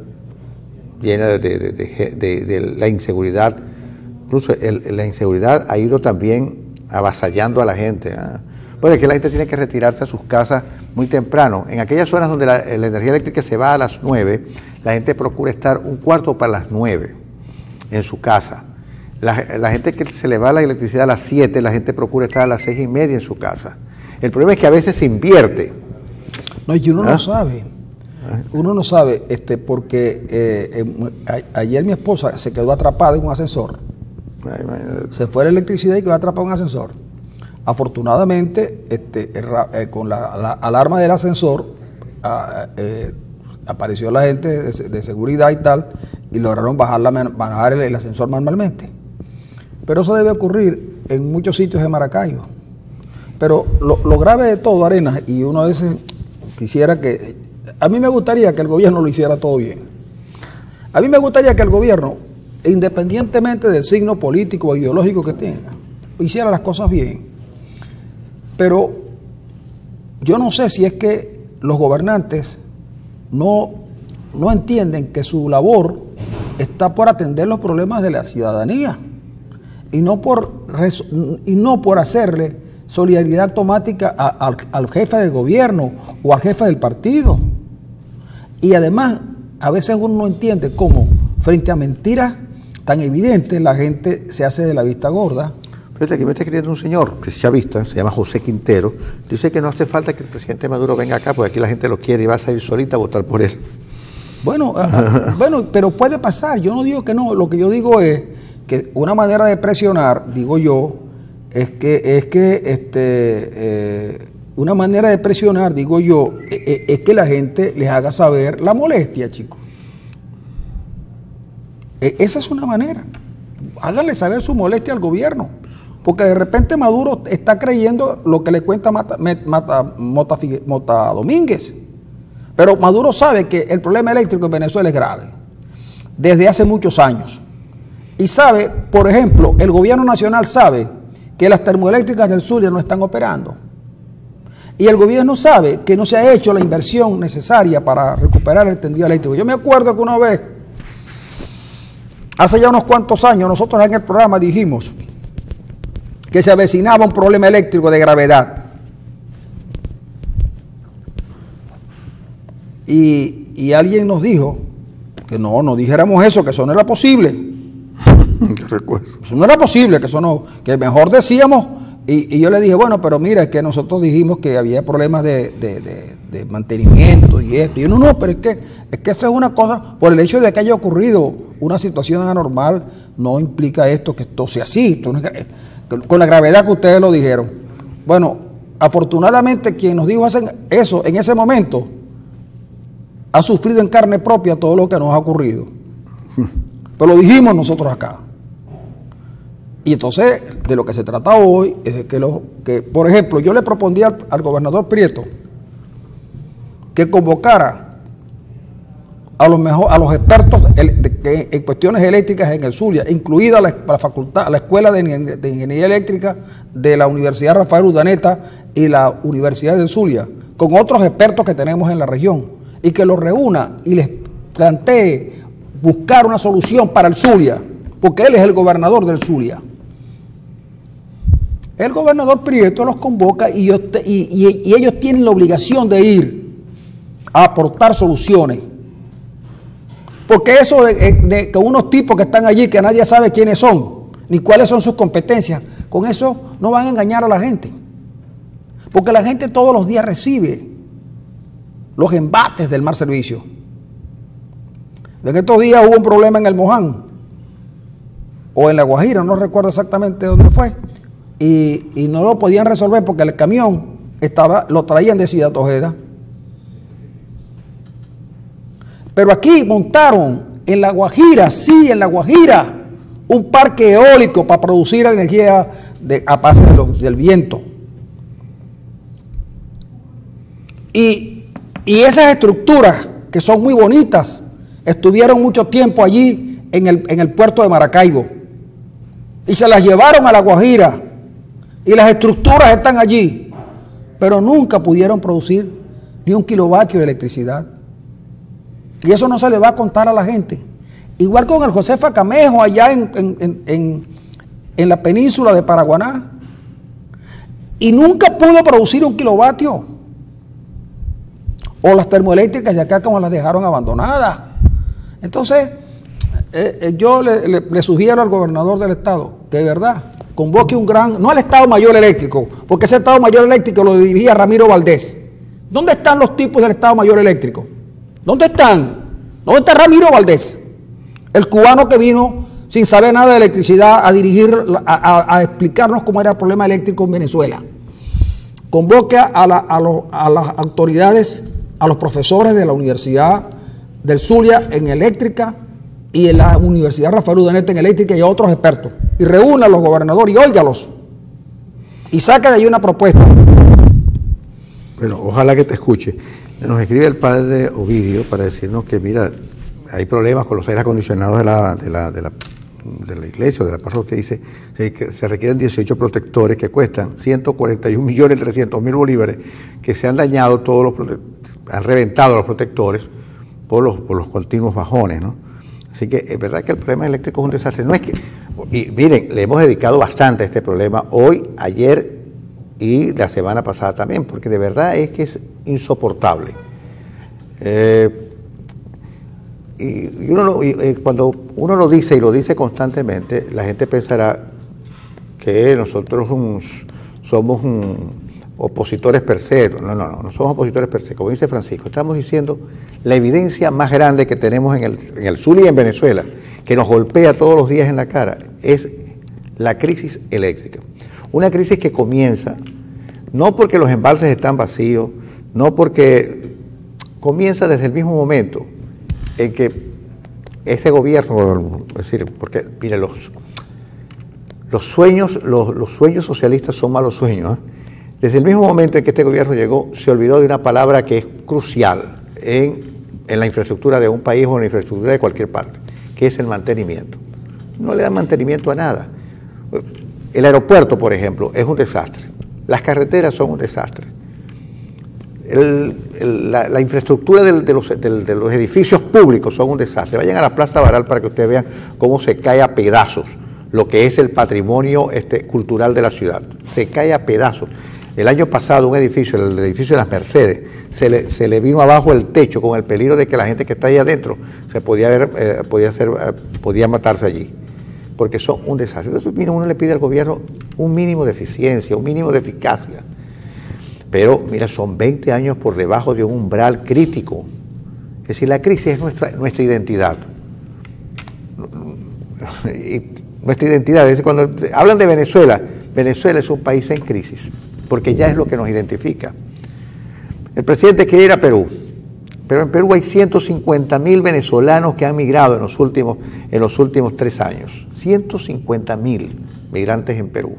llena de la inseguridad. Incluso la inseguridad ha ido también avasallando a la gente, ¿eh? Bueno, es que la gente tiene que retirarse a sus casas muy temprano. En aquellas zonas donde la energía eléctrica se va a las 9, la gente procura estar un cuarto para las 9 en su casa. La gente que se le va la electricidad a las 7, la gente procura estar a las 6:30 en su casa. El problema es que a veces se invierte. No, y uno no sabe. Uno no sabe, porque ayer mi esposa se quedó atrapada en un ascensor. Se fue la electricidad y quedó atrapada en un ascensor. Afortunadamente, con la alarma del ascensor, apareció la gente de seguridad y tal, y lograron bajar el ascensor normalmente. Pero eso debe ocurrir en muchos sitios de Maracaibo. Pero lo grave de todo, Arenas, y uno a veces quisiera que... A mí me gustaría que el gobierno lo hiciera todo bien. A mí me gustaría que el gobierno, independientemente del signo político o ideológico que tenga, hiciera las cosas bien. Pero yo no sé si es que los gobernantes no entienden que su labor está por atender los problemas de la ciudadanía y no por hacerle solidaridad automática al jefe del gobierno o al jefe del partido. Y además, a veces uno no entiende cómo, frente a mentiras tan evidentes, la gente se hace de la vista gorda. Fíjate, aquí me está escribiendo un señor que es chavista, se llama José Quintero, dice que no hace falta que el presidente Maduro venga acá, porque aquí la gente lo quiere y va a salir solita a votar por él. Bueno, pero puede pasar, yo no digo que no, lo que yo digo es que una manera de presionar, digo yo, una manera de presionar, digo yo, es que la gente les haga saber la molestia, chicos. Esa es una manera. Háganle saber su molestia al gobierno. Porque de repente Maduro está creyendo lo que le cuenta Mota Domínguez. Pero Maduro sabe que el problema eléctrico en Venezuela es grave, desde hace muchos años. Y sabe, por ejemplo, el gobierno nacional sabe que las termoeléctricas del Zulia no están operando. Y el gobierno sabe que no se ha hecho la inversión necesaria para recuperar el tendido eléctrico. Yo me acuerdo que una vez, hace ya unos cuantos años, nosotros en el programa dijimos que se avecinaba un problema eléctrico de gravedad. Y alguien nos dijo que no dijéramos eso, que eso no era posible. Eso no era posible, que eso no, que mejor decíamos. Y yo le dije, bueno, pero mira, es que nosotros dijimos que había problemas de mantenimiento y esto. Y yo, no, pero es que eso es una cosa, por el hecho de que haya ocurrido una situación anormal, no implica esto, que esto sea así, esto no es, con la gravedad que ustedes lo dijeron. Bueno, afortunadamente quien nos dijo eso en ese momento ha sufrido en carne propia todo lo que nos ha ocurrido. Pero lo dijimos nosotros acá. Y entonces, de lo que se trata hoy es de que por ejemplo, yo le propondía al gobernador Prieto que convocara a los expertos en cuestiones eléctricas en el Zulia, incluida la Escuela de Ingeniería Eléctrica de la Universidad Rafael Urdaneta y la Universidad del Zulia, con otros expertos que tenemos en la región, y que los reúna y les plantee buscar una solución para el Zulia, porque él es el gobernador del Zulia. El gobernador Prieto los convoca y ellos tienen la obligación de ir a aportar soluciones. Porque eso de que unos tipos que están allí, que nadie sabe quiénes son, ni cuáles son sus competencias, con eso no van a engañar a la gente. Porque la gente todos los días recibe los embates del mal servicio. En estos días hubo un problema en el Moján, o en La Guajira, no recuerdo exactamente dónde fue, y no lo podían resolver porque el camión lo traían de Ciudad Ojeda. Pero aquí montaron en La Guajira, sí, en La Guajira, un parque eólico para producir energía a base del viento. Y esas estructuras, que son muy bonitas, estuvieron mucho tiempo allí en el puerto de Maracaibo. Y se las llevaron a La Guajira. Y las estructuras están allí. Pero nunca pudieron producir ni un kilovatio de electricidad. Y eso no se le va a contar a la gente. Igual con el Josefa Camejo allá en la península de Paraguaná. Y nunca pudo producir un kilovatio. O las termoeléctricas de acá como las dejaron abandonadas. Entonces, yo le sugiero al gobernador del estado que de verdad convoque no al Estado Mayor Eléctrico, porque ese Estado Mayor Eléctrico lo dirigía Ramiro Valdés. ¿Dónde están los tipos del Estado Mayor Eléctrico? ¿Dónde están? ¿Dónde está Ramiro Valdés? El cubano que vino sin saber nada de electricidad a dirigir, a explicarnos cómo era el problema eléctrico en Venezuela. Convoque a las autoridades, a los profesores de la Universidad del Zulia en eléctrica y en la Universidad Rafael Urdaneta en eléctrica y a otros expertos. Y reúna a los gobernadores y óigalos. Y saca de ahí una propuesta. Bueno, ojalá que te escuche. Nos escribe el padre Ovidio para decirnos que, mira, hay problemas con los aires acondicionados de la iglesia o de la parroquia. Dice que se requieren 18 protectores que cuestan 141.300.000 bolívares, que se han dañado han reventado los protectores por los continuos bajones, ¿no? Así que es verdad que el problema eléctrico es un desastre. No es que, y miren, le hemos dedicado bastante a este problema hoy, ayer y la semana pasada también, porque de verdad es que es insoportable. Cuando uno lo dice y lo dice constantemente, la gente pensará que nosotros somos opositores per se. No somos opositores per se. Como dice Francisco, estamos diciendo la evidencia más grande que tenemos en el Zulia y en Venezuela, que nos golpea todos los días en la cara, es la crisis eléctrica. Una crisis que comienza no porque los embalses están vacíos, no porque comienza desde el mismo momento en que este gobierno, es decir, porque mire, los sueños socialistas son malos sueños, ¿eh? Desde el mismo momento en que este gobierno llegó, se olvidó de una palabra que es crucial en la infraestructura de un país o en la infraestructura de cualquier parte, que es el mantenimiento. No le dan mantenimiento a nada. El aeropuerto, por ejemplo, es un desastre. Las carreteras son un desastre. La infraestructura de los edificios públicos son un desastre. Vayan a la Plaza Baral para que ustedes vean cómo se cae a pedazos lo que es el patrimonio cultural de la ciudad. Se cae a pedazos. El año pasado un edificio, el edificio de las Mercedes, se le vino abajo el techo con el peligro de que la gente que está ahí adentro podía matarse allí, porque son un desastre. Entonces, mira, uno le pide al gobierno un mínimo de eficiencia, un mínimo de eficacia. Pero, mira, son 20 años por debajo de un umbral crítico. Es decir, la crisis es nuestra identidad. Y nuestra identidad, es decir, cuando hablan de Venezuela, Venezuela es un país en crisis, porque ya es lo que nos identifica. El presidente quiere ir a Perú, pero en Perú hay 150.000 venezolanos que han migrado en los últimos 3 años. 150.000 migrantes en Perú.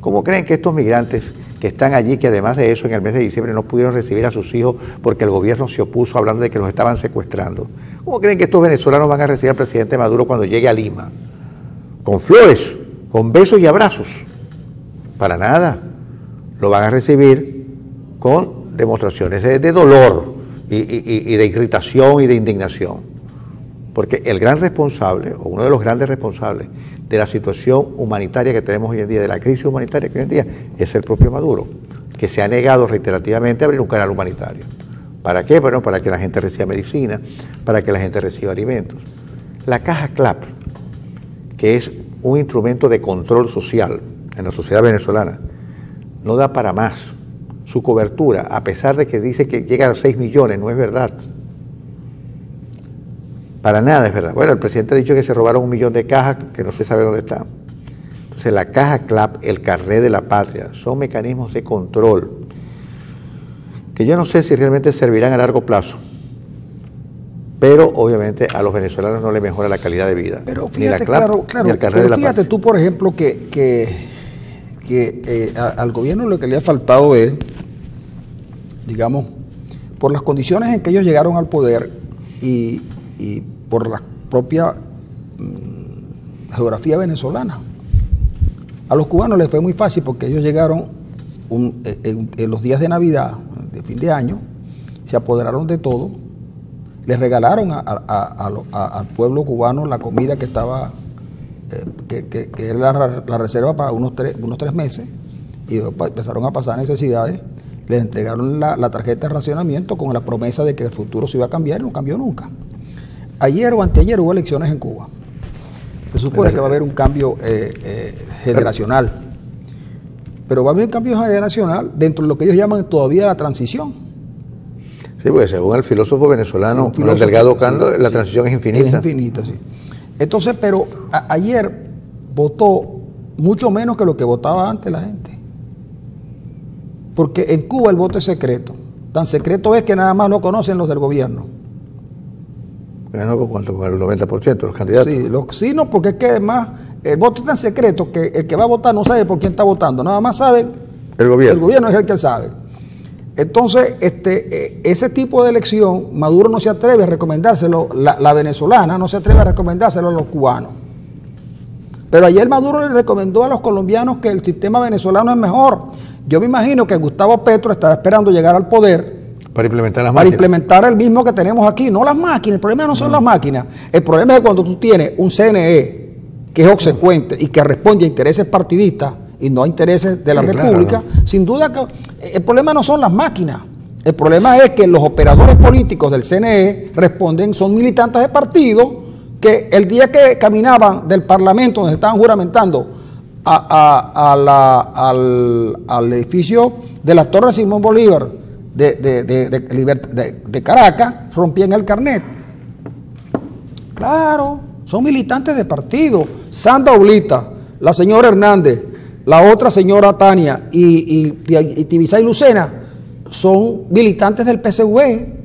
¿Cómo creen que estos migrantes que están allí, que además de eso en el mes de diciembre no pudieron recibir a sus hijos porque el gobierno se opuso hablando de que los estaban secuestrando? ¿Cómo creen que estos venezolanos van a recibir al presidente Maduro cuando llegue a Lima? Con flores, con besos y abrazos. Para nada. Lo van a recibir con demostraciones de dolor y de irritación y de indignación. Porque el gran responsable, o uno de los grandes responsables de la situación humanitaria que tenemos hoy en día, de la crisis humanitaria que hoy en día, es el propio Maduro, que se ha negado reiterativamente a abrir un canal humanitario. ¿Para qué? Bueno, para que la gente reciba medicina, para que la gente reciba alimentos. La caja CLAP, que es un instrumento de control social en la sociedad venezolana, no da para más. Su cobertura, a pesar de que dice que llega a 6 millones, no es verdad. Para nada es verdad. Bueno, el presidente ha dicho que se robaron 1 millón de cajas, que no se sabe dónde están. Entonces, la caja CLAP, el carnet de la patria, son mecanismos de control que yo no sé si realmente servirán a largo plazo, pero obviamente a los venezolanos no les mejora la calidad de vida. Pero fíjate, ni la CLAP, claro, ni el carnet de la fíjate patria. tú, por ejemplo, que al gobierno lo que le ha faltado es, digamos, por las condiciones en que ellos llegaron al poder y por la propia geografía venezolana. A los cubanos les fue muy fácil porque ellos llegaron en los días de Navidad, de fin de año, se apoderaron de todo, les regalaron al pueblo cubano la comida que estaba, que era la reserva para unos 3 meses, y empezaron a pasar necesidades. Les entregaron la tarjeta de racionamiento con la promesa de que el futuro se iba a cambiar, y no cambió nunca. Ayer o anteayer hubo elecciones en Cuba. Se supone que va a haber un cambio generacional. Pero va a haber un cambio generacional dentro de lo que ellos llaman todavía la transición. Sí, pues según el filósofo venezolano Manuel Delgado Cando, la transición es infinita. Es infinita, sí. Entonces, pero ayer votó mucho menos que lo que votaba antes la gente. Porque en Cuba el voto es secreto. Tan secreto es que nada más lo conocen los del gobierno. Bueno, con el 90% de los candidatos. Sí, no, porque es que además el voto es tan secreto que el que va a votar no sabe por quién está votando, nada más sabe el gobierno. El gobierno es el que sabe. Entonces, ese tipo de elección, Maduro no se atreve a recomendárselo, la venezolana no se atreve a recomendárselo a los cubanos. Pero ayer Maduro le recomendó a los colombianos que el sistema venezolano es mejor. Yo me imagino que Gustavo Petro estará esperando llegar al poder para implementar las máquinas. Para implementar el mismo que tenemos aquí, no las máquinas. El problema no son las máquinas. El problema es que cuando tú tienes un CNE que es obsecuente y que responde a intereses partidistas y no a intereses de la República, claro, sin duda que el problema no son las máquinas. El problema es que los operadores políticos del CNE son militantes de partidos que el día que caminaban del Parlamento donde estaban juramentando al edificio de la Torre Simón Bolívar de Caracas, rompían el carnet. Claro, son militantes de partido. Sandra Oblita, la señora Hernández, la otra señora Tania y Tibisay Lucena son militantes del PSV.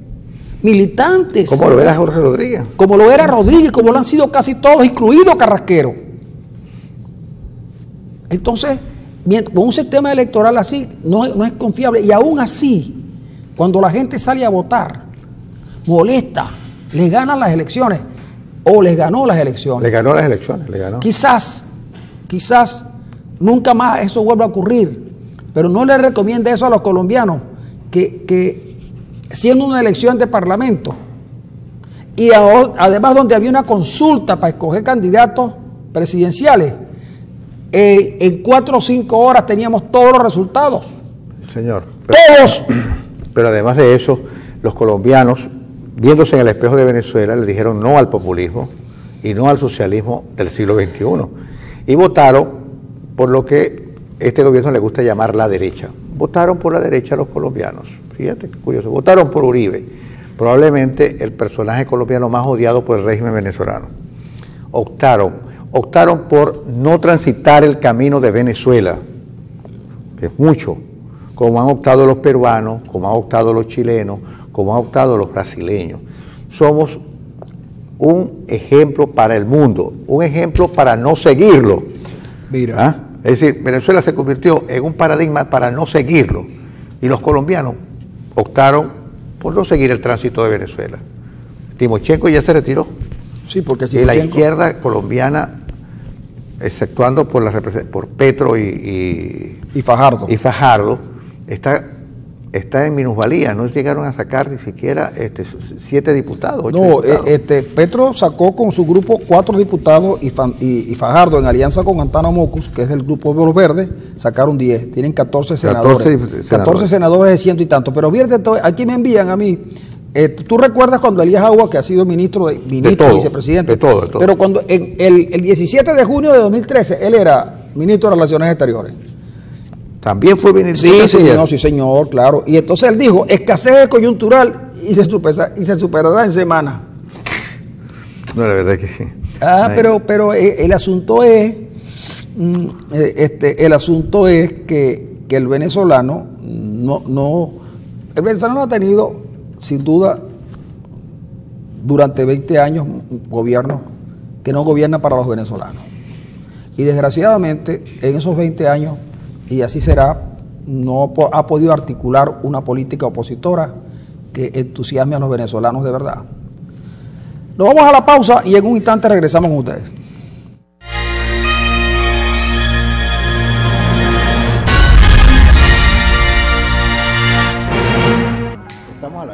Militantes. Como lo era Jorge Rodríguez. Como lo era Rodríguez, como lo han sido casi todos, incluido Carrasquero. Entonces, con un sistema electoral así no es confiable. Y aún así, cuando la gente sale a votar, molesta, le ganan las elecciones o les ganó las elecciones. Le ganó las elecciones, le ganó. Quizás nunca más eso vuelva a ocurrir, pero no le recomienda eso a los colombianos, que siendo una elección de parlamento, y además donde había una consulta para escoger candidatos presidenciales, en 4 o 5 horas teníamos todos los resultados. Señor. ¡Todos! Pero además de eso, los colombianos, viéndose en el espejo de Venezuela, le dijeron no al populismo y no al socialismo del siglo XXI. Y votaron por lo que este gobierno le gusta llamar la derecha. Votaron por la derecha los colombianos. Fíjate qué curioso. Votaron por Uribe, probablemente el personaje colombiano más odiado por el régimen venezolano. Optaron por no transitar el camino de Venezuela, que es mucho, como han optado los peruanos, como han optado los chilenos, como han optado los brasileños. Somos un ejemplo para el mundo, un ejemplo para no seguirlo. Mira. ¿Ah? Es decir, Venezuela se convirtió en un paradigma para no seguirlo, y los colombianos optaron por no seguir el tránsito de Venezuela. Timochenko ya se retiró. Sí, porque y la izquierda colombiana, exceptuando por Petro y Fajardo, está en minusvalía. No llegaron a sacar ni siquiera 7 diputados, 8 diputados. Petro sacó con su grupo 4 diputados y Fajardo, en alianza con Antana Mocus, que es del grupo de los verdes, sacaron 10. Tienen 14 senadores. 14 senadores de 100 y tanto. Pero fíjate, aquí me envían a mí. ¿Tú recuerdas cuando Elías Agua, que ha sido ministro, vicepresidente? De todo. Pero cuando el 17 de junio de 2013, él era ministro de Relaciones Exteriores. También fue ministro. Sí, señor, claro. Y entonces él dijo, escasez coyuntural y se superará en semana. No, la verdad que sí. Pero el asunto es, que el venezolano el venezolano ha tenido, sin duda, durante 20 años, un gobierno que no gobierna para los venezolanos. Y desgraciadamente, en esos 20 años, y así será, no ha podido articular una política opositora que entusiasme a los venezolanos de verdad. Nos vamos a la pausa y en un instante regresamos con ustedes.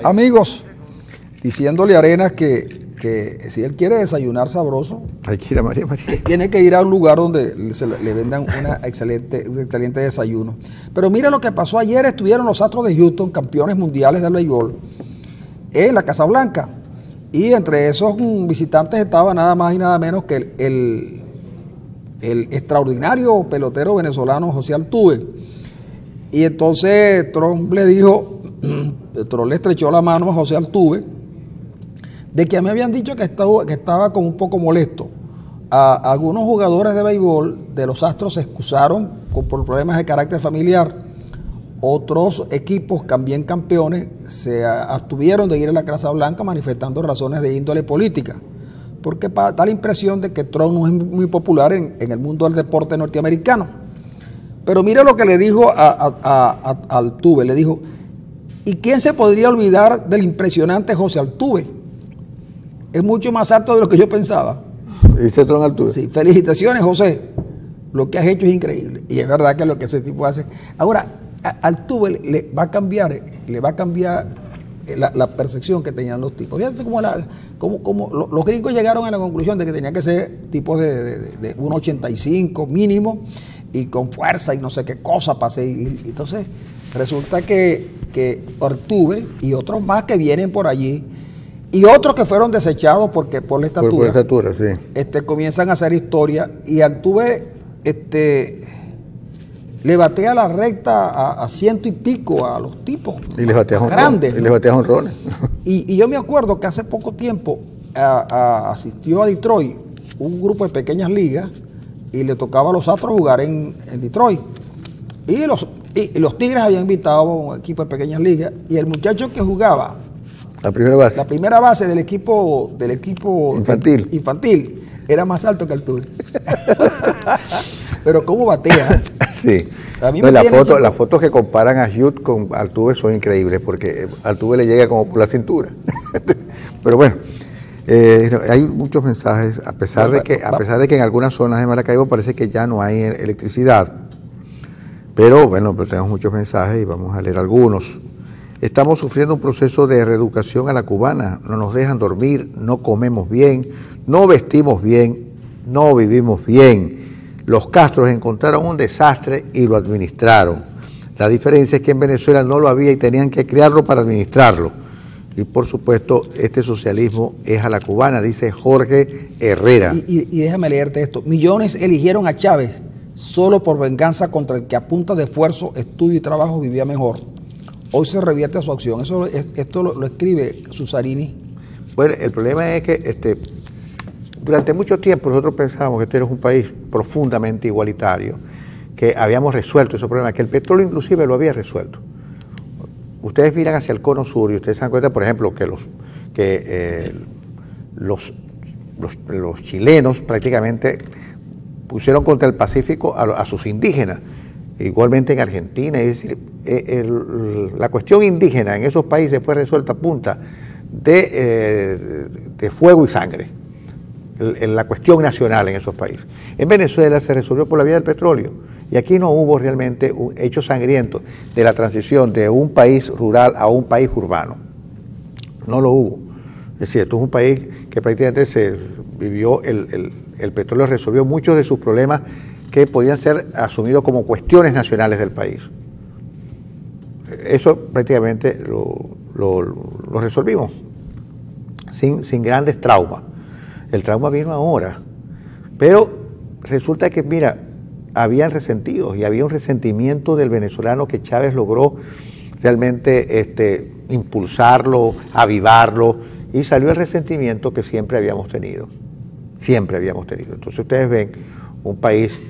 Amigos, diciéndole a Arenas que si él quiere desayunar sabroso, hay que ir a María María. Tiene que ir a un lugar donde le vendan un excelente desayuno. Pero mira lo que pasó ayer. Estuvieron los Astros de Houston, campeones mundiales del béisbol, en la Casa Blanca. Y entre esos visitantes estaba nada más y nada menos que el extraordinario pelotero venezolano José Altuve. Y entonces Trump le estrechó la mano a José Altuve, de que me habían dicho que estaba como un poco molesto. Algunos jugadores de béisbol de los Astros se excusaron por problemas de carácter familiar. Otros equipos, también campeones, se abstuvieron de ir a la Casa Blanca manifestando razones de índole política, porque da la impresión de que Trump no es muy popular en el mundo del deporte norteamericano. Pero mira lo que le dijo a Altuve. Le dijo, ¿y quién se podría olvidar del impresionante José Altuve? Es mucho más alto de lo que yo pensaba. ¿Viste Trump Altuve? Sí, felicitaciones, José. Lo que has hecho es increíble. Y es verdad que lo que ese tipo hace. Ahora, Altuve le va a cambiar la percepción que tenían los tipos. Fíjate cómo los gringos llegaron a la conclusión de que tenían que ser tipos de 1,85 mínimo y con fuerza y no sé qué cosa pase. Y entonces resulta que Altuve y otros más que vienen por allí y otros que fueron desechados por la estatura, por estatura, sí. Comienzan a hacer historia, y Altuve le batea la recta a 100 y pico a los tipos y les batea grandes. Y les batea jonrones. Y yo me acuerdo que hace poco tiempo asistió a Detroit un grupo de pequeñas ligas y le tocaba a los Astros jugar en Detroit. Y los Tigres habían invitado a un equipo de pequeñas ligas, y el muchacho que jugaba la primera base del equipo infantil era más alto que Altuve. Pero ¿cómo batea? Sí. A mí No, me tiene las fotos que comparan a Hugh con Altuve son increíbles porque Altuve le llega como por la cintura. Pero bueno, hay muchos mensajes, a pesar de que en algunas zonas de Maracaibo parece que ya no hay electricidad. Pero bueno, pues tenemos muchos mensajes y vamos a leer algunos. Estamos sufriendo un proceso de reeducación a la cubana. No nos dejan dormir, no comemos bien, no vestimos bien, no vivimos bien. Los Castros encontraron un desastre y lo administraron. La diferencia es que en Venezuela no lo había y tenían que crearlo para administrarlo. Y por supuesto, este socialismo es a la cubana, dice Jorge Herrera. Y déjame leerte esto. Millones eligieron a Chávez solo por venganza contra el que a punta de esfuerzo, estudio y trabajo vivía mejor. Hoy se revierte su acción. Esto lo escribe Susarini. Bueno, el problema es que durante mucho tiempo nosotros pensábamos que este era un país profundamente igualitario, que habíamos resuelto esos problemas, que el petróleo inclusive lo había resuelto. Ustedes miran hacia el cono sur y ustedes se dan cuenta, por ejemplo, que los chilenos prácticamente pusieron contra el Pacífico a sus indígenas, igualmente en Argentina. Es decir, la cuestión indígena en esos países fue resuelta a punta de fuego y sangre. La cuestión nacional en esos países. En Venezuela se resolvió por la vía del petróleo y aquí no hubo realmente un hecho sangriento de la transición de un país rural a un país urbano. No lo hubo. Es decir, esto es un país que prácticamente se vivió, el petróleo resolvió muchos de sus problemas que podían ser asumidos como cuestiones nacionales del país. Eso prácticamente lo resolvimos sin grandes traumas. El trauma vino ahora, pero resulta que, mira, habían resentidos y había un resentimiento del venezolano que Chávez logró realmente impulsarlo, avivarlo, y salió el resentimiento que siempre habíamos tenido. Entonces ustedes ven un país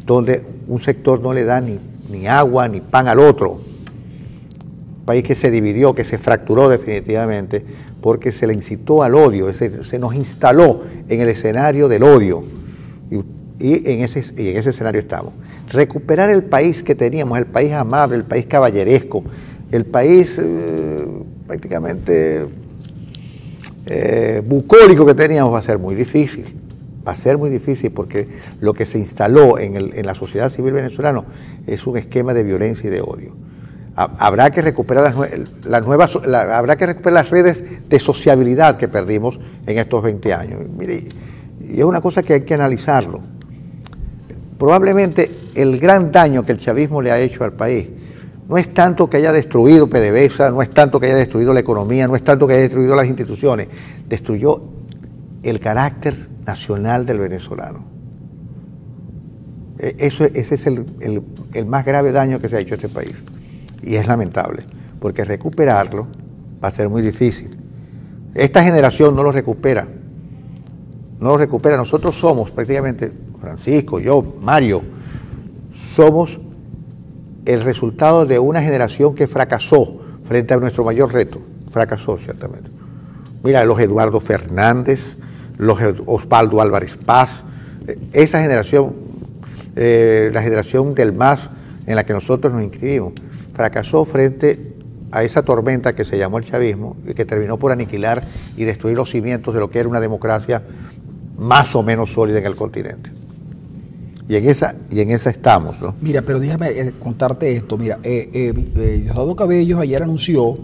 donde un sector no le da ni agua ni pan al otro, un país que se dividió, que se fracturó definitivamente, porque se le incitó al odio, se nos instaló en el escenario del odio, y en ese escenario estamos. Recuperar el país que teníamos, el país amable, el país caballeresco, el país prácticamente bucólico que teníamos va a ser muy difícil. Va a ser muy difícil porque lo que se instaló en la sociedad civil venezolana es un esquema de violencia y de odio. Habrá que recuperar habrá que recuperar las redes de sociabilidad que perdimos en estos 20 años. Mire, y es una cosa que hay que analizarlo. Probablemente el gran daño que el chavismo le ha hecho al país no es tanto que haya destruido PDVSA, no es tanto que haya destruido la economía, no es tanto que haya destruido las instituciones, destruyó el carácter nacional del venezolano. Ese es el más grave daño que se ha hecho a este país. Y es lamentable, porque recuperarlo va a ser muy difícil. Esta generación no lo recupera. Nosotros somos prácticamente, Francisco, yo, Mario, somos el resultado de una generación que fracasó frente a nuestro mayor reto. Fracasó, ciertamente. Mira, los Eduardo Fernández, los Osvaldo Álvarez Paz, esa generación, la generación del MAS en la que nosotros nos inscribimos, fracasó frente a esa tormenta que se llamó el chavismo y que terminó por aniquilar y destruir los cimientos de lo que era una democracia más o menos sólida en el continente. Y en esa estamos, ¿no? Mira, pero déjame contarte esto. Mira, Diosdado Cabello ayer anunció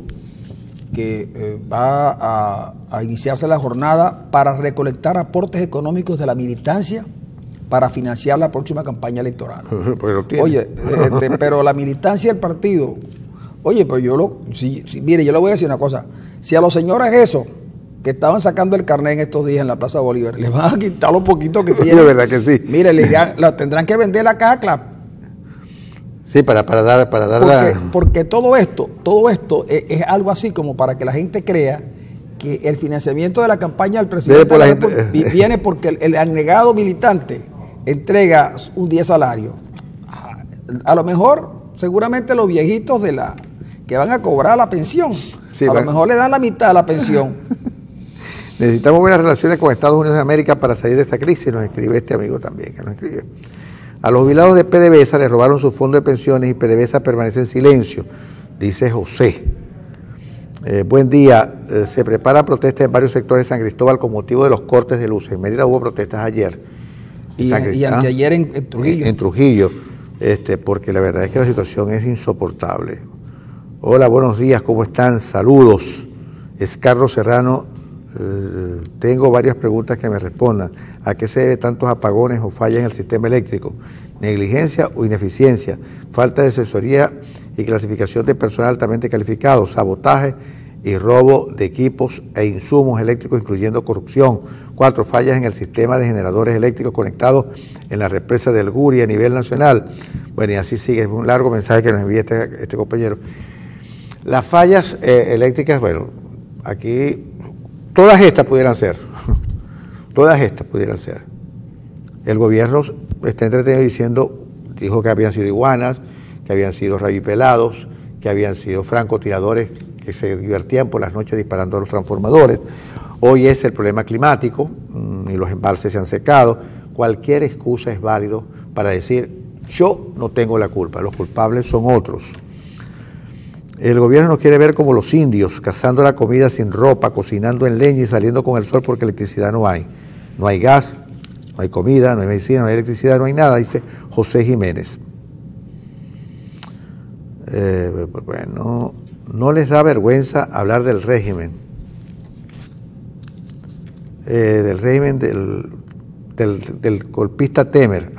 que va a iniciarse la jornada para recolectar aportes económicos de la militancia para financiar la próxima campaña electoral. Oye, pero la militancia del partido, oye, pero mire, yo le voy a decir una cosa, si a los señores eso, que estaban sacando el carnet en estos días en la Plaza Bolívar, le van a quitar los poquitos que tienen. De verdad que sí. Mire, tendrán que vender la caja CLAP. Sí, para dar porque todo esto es algo así como para que la gente crea que el financiamiento de la campaña del presidente viene porque el agregado militante entrega un día salario. A lo mejor, seguramente los viejitos que van a cobrar la pensión, a lo mejor le dan la mitad de la pensión. Necesitamos buenas relaciones con Estados Unidos de América para salir de esta crisis, nos escribe este amigo también, que nos escribe. A los jubilados de PDVSA les robaron sus fondos de pensiones y PDVSA permanece en silencio, dice José. Buen día. Se prepara protesta en varios sectores de San Cristóbal con motivo de los cortes de luz. En Mérida hubo protestas ayer. Y anteayer en Trujillo. En Trujillo, porque la verdad es que la situación es insoportable. Hola, buenos días, ¿cómo están? Saludos. Es Carlos Serrano. Tengo varias preguntas que me respondan. ¿A qué se debe tantos apagones o fallas en el sistema eléctrico? ¿Negligencia o ineficiencia? ¿Falta de asesoría y clasificación de personal altamente calificado? ¿Sabotaje y robo de equipos e insumos eléctricos, incluyendo corrupción? 4. Fallas en el sistema de generadores eléctricos conectados en la represa del Guri a nivel nacional. Bueno, y así sigue, es un largo mensaje que nos envía este compañero. Las fallas eléctricas, bueno, aquí todas estas pudieran ser, todas estas pudieran ser. El gobierno está entretenido dijo que habían sido iguanas, que habían sido rabipelados, que habían sido francotiradores que se divertían por las noches disparando a los transformadores. Hoy es el problema climático y los embalses se han secado. Cualquier excusa es válido para decir, yo no tengo la culpa, los culpables son otros. El gobierno nos quiere ver como los indios, cazando la comida sin ropa, cocinando en leña y saliendo con el sol porque electricidad no hay. No hay gas, no hay comida, no hay medicina, no hay electricidad, no hay nada, dice José Jiménez. Bueno, no les da vergüenza hablar del régimen. Del golpista Temer.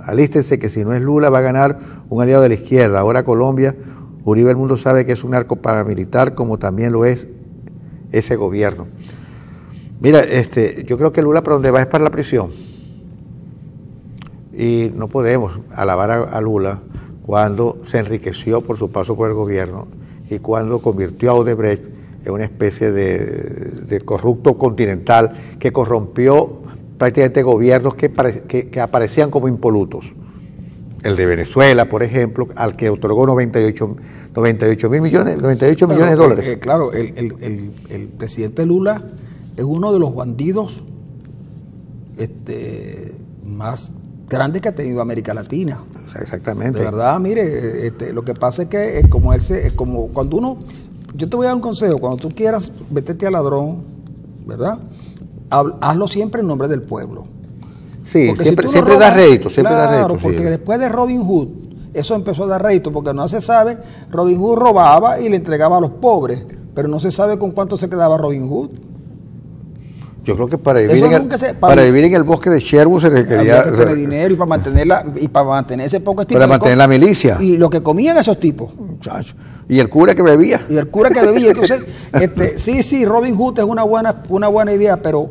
Alístense que si no es Lula va a ganar un aliado de la izquierda. Ahora Colombia, Uribe, el mundo sabe que es un narco paramilitar como también lo es ese gobierno. Mira, yo creo que Lula para donde va es para la prisión. Y no podemos alabar a Lula cuando se enriqueció por su paso por el gobierno y cuando convirtió a Odebrecht en una especie de corrupto continental que corrompió prácticamente gobiernos que aparecían como impolutos. El de Venezuela, por ejemplo, al que otorgó 98 millones de dólares. Claro, el presidente Lula es uno de los bandidos más grandes que ha tenido América Latina. Exactamente. De verdad, mire, lo que pasa es que como cuando uno, yo te voy a dar un consejo, cuando tú quieras meterte al ladrón, ¿verdad? Hazlo siempre en nombre del pueblo. Sí, porque siempre, si siempre da rédito, siempre claro, da rédito. Porque sí. Después de Robin Hood, eso empezó a dar rédito, porque no se sabe, Robin Hood robaba y le entregaba a los pobres, pero no se sabe con cuánto se quedaba Robin Hood. Yo creo que para vivir en el bosque de Sherwood se requería tener dinero y para mantener ese poco estilo. Para mantener la milicia. Y lo que comían esos tipos. Muchacho. Y el cura que bebía. Entonces, sí, Robin Hood es una buena idea, pero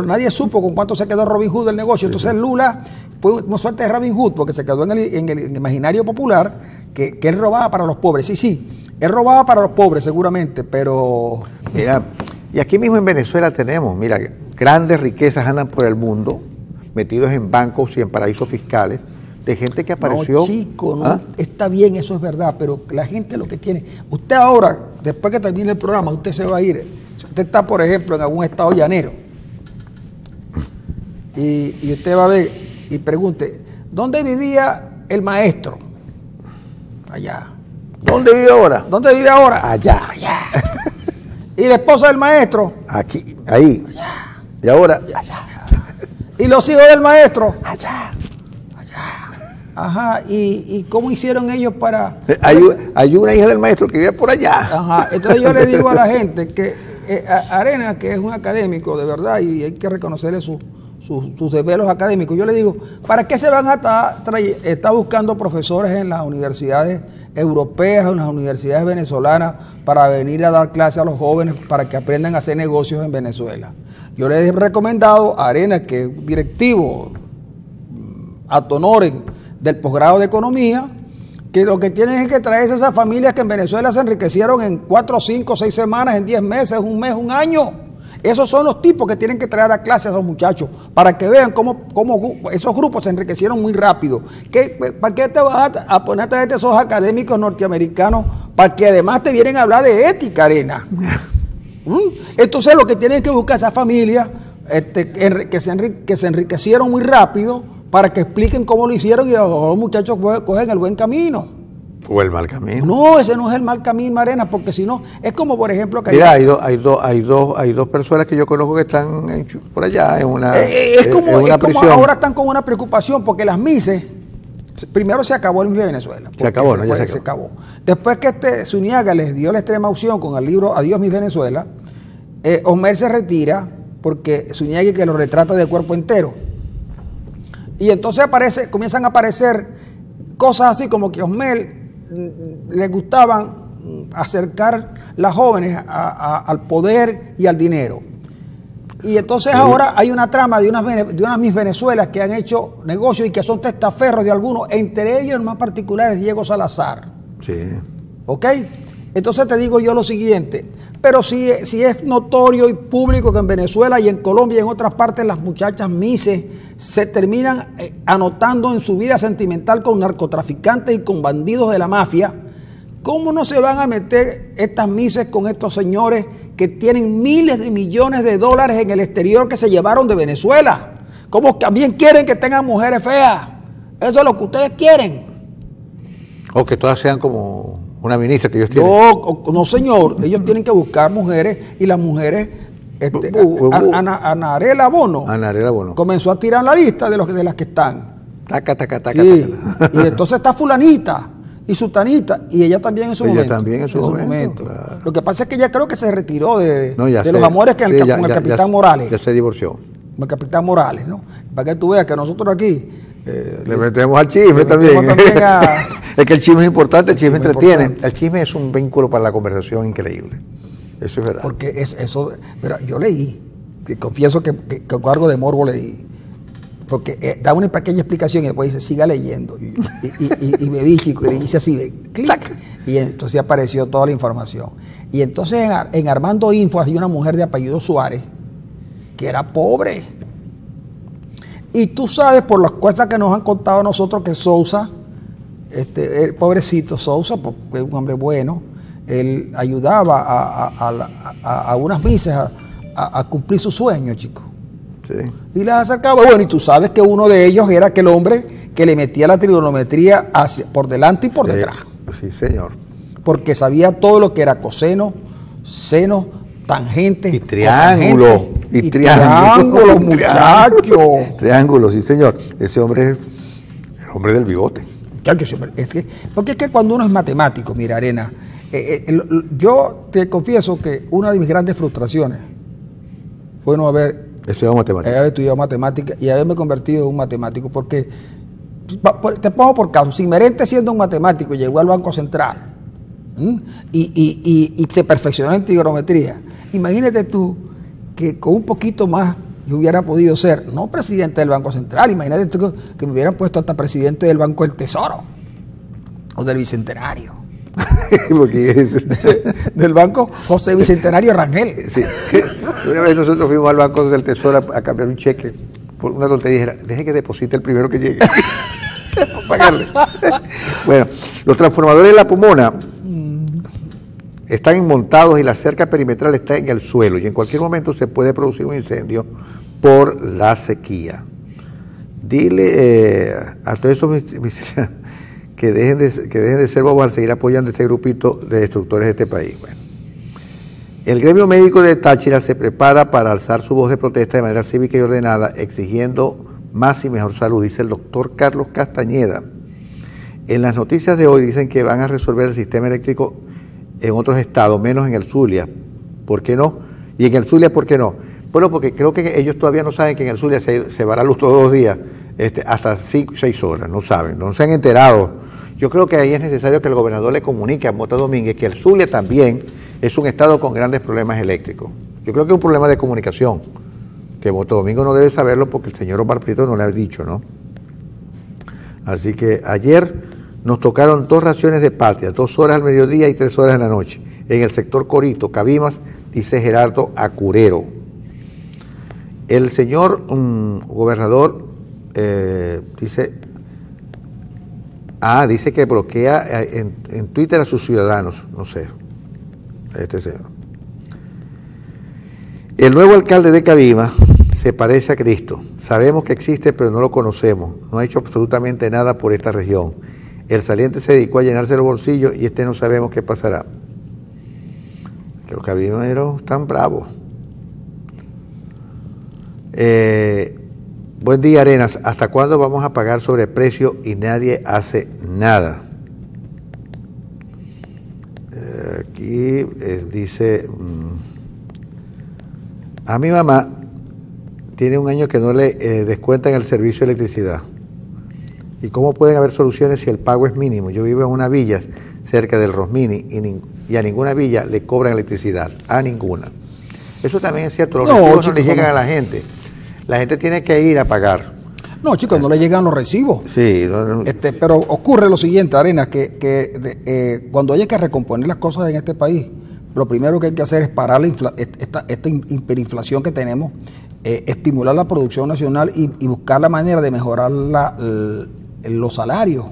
nadie supo con cuánto se quedó Robin Hood del negocio. Entonces Lula fue una suerte de Robin Hood porque se quedó en el imaginario popular que él robaba para los pobres. Sí, él robaba para los pobres seguramente, pero... Mira, y aquí mismo en Venezuela tenemos, mira, grandes riquezas andan por el mundo, metidos en bancos y en paraísos fiscales, de gente que apareció... No, chico, no, está bien, eso es verdad, pero la gente lo que tiene... Usted ahora, después que termine el programa, usted se va a ir. Si usted está, por ejemplo, en algún estado llanero, y usted va a ver y pregunte, ¿dónde vivía el maestro? Allá. ¿Dónde vive ahora? ¿Dónde vive ahora? Allá. ¿Y la esposa del maestro? Aquí, ahí. Allá. Y ahora, allá. ¿Y los hijos del maestro? Allá. Ajá, ¿y cómo hicieron ellos para...? Hay una hija del maestro que vive por allá. Ajá, entonces yo le digo a la gente que Arena, que es un académico de verdad y hay que reconocerle sus desvelos académicos, yo le digo, ¿para qué se van a estar buscando profesores en las universidades europeas, en las universidades venezolanas, para venir a dar clases a los jóvenes para que aprendan a hacer negocios en Venezuela? Yo les he recomendado a Arena, que es directivo ad honorem del posgrado de Economía, que lo que tienen es que traerse a esas familias que en Venezuela se enriquecieron en 4, 5, 6 semanas, en 10 meses, un mes, un año. Esos son los tipos que tienen que traer a clases a los muchachos, para que vean cómo esos grupos se enriquecieron muy rápido. ¿Para qué te vas a poner a traerte esos académicos norteamericanos? Para que además te vienen a hablar de ética, Arena. Entonces lo que tienen que buscar esas familias que se enriquecieron muy rápido, para que expliquen cómo lo hicieron y los muchachos cogen el buen camino. O el mal camino. No, ese no es el mal camino, Arena, porque si no, es como por ejemplo que mira, hay dos personas que yo conozco que están por allá en una prisión. Ahora están con una preocupación porque las mises, primero se acabó el MIS de Venezuela. Se acabó, ¿no? Ya se acabó. Después que Zuniaga les dio la extrema opción con el libro Adiós MIS Venezuela, Osmer se retira porque Zuniaga que lo retrata de cuerpo entero. Y entonces comienzan a aparecer cosas así como que Osmer le gustaban acercar las jóvenes al poder y al dinero. Y entonces ahora hay una trama de unas Miss Venezuelas que han hecho negocios y que son testaferros de algunos, entre ellos el más particular es Diego Salazar. Sí. ¿Ok? Entonces te digo yo lo siguiente, pero si es notorio y público que en Venezuela y en Colombia y en otras partes las muchachas mises se terminan anotando en su vida sentimental con narcotraficantes y con bandidos de la mafia, ¿cómo no se van a meter estas mises con estos señores que tienen miles de millones de dólares en el exterior que se llevaron de Venezuela? ¿Cómo también quieren que tengan mujeres feas? Eso es lo que ustedes quieren. O que todas sean como una ministra que ellos tienen. No, señor, ellos tienen que buscar mujeres y las mujeres, Anarela Bono comenzó a tirar la lista de las que están. Taca. Sí. Y entonces está fulanita y sutanita, y ella también en su momento. Ella también en su momento. Claro. Lo que pasa es que ella creo que se retiró de los amores con el capitán Morales. Ya se divorció. Con el capitán Morales, ¿no? Para que tú veas que nosotros aquí le metemos al chisme también. Es que el chisme es importante, el chisme entretiene. El chisme es un vínculo para la conversación increíble. Eso es verdad. Porque eso, pero yo leí, que confieso que con algo de morbo leí, porque da una pequeña explicación y después dice, siga leyendo. Y me vi, chico, y dice así, clic, y entonces apareció toda la información. Y entonces en Armando Info hay una mujer de apellido Suárez, que era pobre. Y tú sabes, por las cosas que nos han contado a nosotros, que Sousa, el pobrecito Sousa, porque es un hombre bueno, él ayudaba a unas misas a cumplir su sueño, chicos. Sí. Y las acercaba. Bueno, y tú sabes que uno de ellos era aquel hombre que le metía la trigonometría por delante y por detrás. Sí, señor. Porque sabía todo lo que era coseno, seno, tangente. Y triángulo. Y triángulo, muchacho. Triángulo, sí, señor. Ese hombre es el hombre del bigote. Porque es que cuando uno es matemático, mira, Arena, yo te confieso que una de mis grandes frustraciones fue no haber estudiado matemática y haberme convertido en un matemático, porque te pongo por caso, si Merente siendo un matemático llegó al Banco Central y se perfeccionó en trigonometría, imagínate tú que con un poquito más yo hubiera podido ser, no presidente del Banco Central, imagínate tú que me hubieran puesto hasta presidente del Banco del Tesoro o del Bicentenario. Del Banco José Bicentenario Rangel. Sí. Una vez nosotros fuimos al Banco del Tesoro a cambiar un cheque por una tontería, deje que deposite el primero que llegue. Por pagarle. Bueno, los transformadores de La Pomona están inmontados y la cerca perimetral está en el suelo y en cualquier momento se puede producir un incendio por la sequía. Dile a todos esos que dejen de ser bobos al seguir apoyando este grupito de destructores de este país. Bueno, el gremio médico de Táchira se prepara para alzar su voz de protesta de manera cívica y ordenada, exigiendo más y mejor salud, dice el doctor Carlos Castañeda. En las noticias de hoy dicen que van a resolver el sistema eléctrico en otros estados, menos en el Zulia. ¿Por qué no? Y en el Zulia, ¿por qué no? Bueno, porque creo que ellos todavía no saben que en el Zulia se va la luz todos los días, hasta 6 horas, no saben, no se han enterado. Yo creo que ahí es necesario que el gobernador le comunique a Mota Domínguez que el Zulia también es un estado con grandes problemas eléctricos. Yo creo que es un problema de comunicación, que Mota Domínguez no debe saberlo porque el señor Omar Prieto no le ha dicho, ¿no? Así que ayer nos tocaron 2 raciones de patria, 2 horas al mediodía y 3 horas en la noche, en el sector Corito, Cabimas, dice Gerardo Acurero. El señor gobernador dice que bloquea en Twitter a sus ciudadanos, no sé, este señor. El nuevo alcalde de Cabimas se parece a Cristo. Sabemos que existe, pero no lo conocemos. No ha hecho absolutamente nada por esta región. El saliente se dedicó a llenarse los bolsillos y no sabemos qué pasará. Que los camioneros están bravos. Buen día, Arenas. ¿Hasta cuándo vamos a pagar sobreprecio y nadie hace nada? Aquí dice, a mi mamá tiene un año que no le descuentan el servicio de electricidad. ¿Y cómo pueden haber soluciones si el pago es mínimo? Yo vivo en una villa cerca del Rosmini y a ninguna villa le cobran electricidad, a ninguna. Eso también es cierto, los recibos no le llegan a la gente. La gente tiene que ir a pagar. No, chicos, no le llegan los recibos. Sí. Pero ocurre lo siguiente, Arenas, que cuando haya que recomponer las cosas en este país, lo primero que hay que hacer es parar esta hiperinflación que tenemos, estimular la producción nacional y buscar la manera de mejorar los salarios.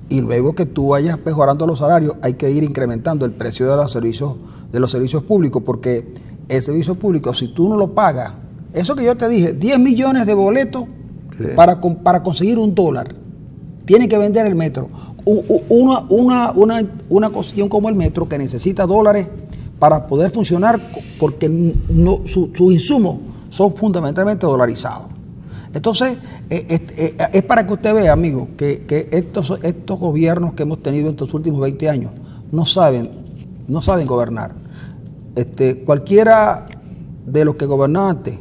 Y luego que tú vayas mejorando los salarios, hay que ir incrementando el precio de los servicios públicos, porque el servicio público, si tú no lo pagas, eso que yo te dije, 10 millones de boletos sí, para conseguir $1. Tiene que vender el metro. Una cuestión como el metro que necesita dólares para poder funcionar, porque sus insumos son fundamentalmente dolarizados. Entonces, es para que usted vea, amigo, que estos gobiernos que hemos tenido en estos últimos 20 años no saben gobernar. Cualquiera de los que gobernaba antes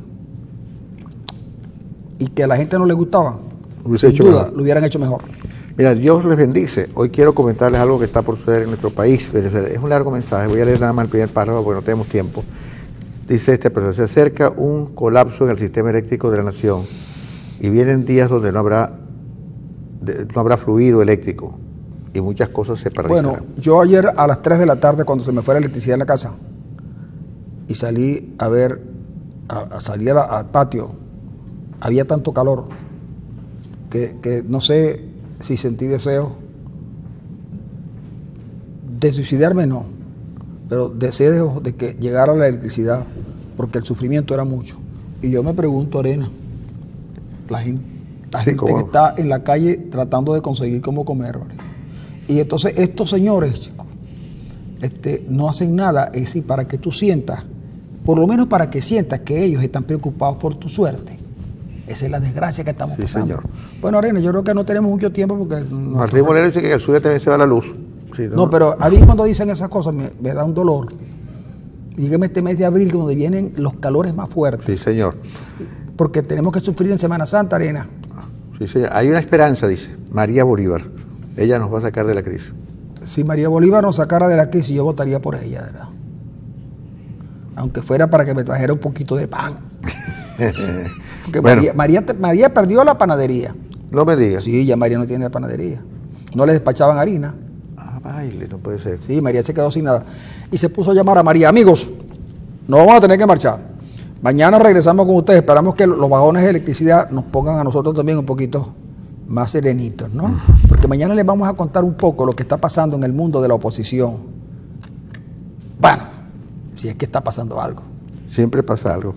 y que a la gente no le gustaba, sin duda, lo hubieran hecho mejor. Mira, Dios les bendice. Hoy quiero comentarles algo que está por suceder en nuestro país. Es un largo mensaje, voy a leer nada más el primer párrafo porque no tenemos tiempo. Dice pero se acerca un colapso en el sistema eléctrico de la nación y vienen días donde no habrá fluido eléctrico y muchas cosas se paralizarán. Bueno, yo ayer a las 3 de la tarde, cuando se me fue la electricidad en la casa, y salí salir al patio, había tanto calor que no sé si sentí deseo de suicidarme, no, pero deseo de que llegara la electricidad, porque el sufrimiento era mucho. Y yo me pregunto, Arena, la gente que está en la calle tratando de conseguir cómo comer, ¿vale? Y entonces estos señores, chicos, no hacen nada, es decir, para que tú sientas, por lo menos para que sientas que ellos están preocupados por tu suerte. Esa es la desgracia que estamos pasando. Señor. Bueno, Arena, yo creo que no tenemos mucho tiempo porque... Martín Molero dice que al sur también se va la luz. Sí, no, pero a mí cuando dicen esas cosas me da un dolor. Dígame este mes de abril donde vienen los calores más fuertes. Sí, señor. Porque tenemos que sufrir en Semana Santa, Arena. Sí, señor. Hay una esperanza, dice María Bolívar. Ella nos va a sacar de la crisis. Si María Bolívar nos sacara de la crisis, yo votaría por ella, ¿verdad? Aunque fuera para que me trajera un poquito de pan. Porque bueno, María perdió la panadería. No me digas. Sí, ya María no tiene la panadería. No le despachaban harina. Ah, baile, no puede ser. Sí, María se quedó sin nada. Y se puso a llamar a María. Amigos, no vamos a tener que marchar. Mañana regresamos con ustedes. Esperamos que los vagones de electricidad nos pongan a nosotros también un poquito más serenitos, ¿no? Porque mañana les vamos a contar un poco lo que está pasando en el mundo de la oposición. Bueno, si es que está pasando algo. Siempre pasa algo.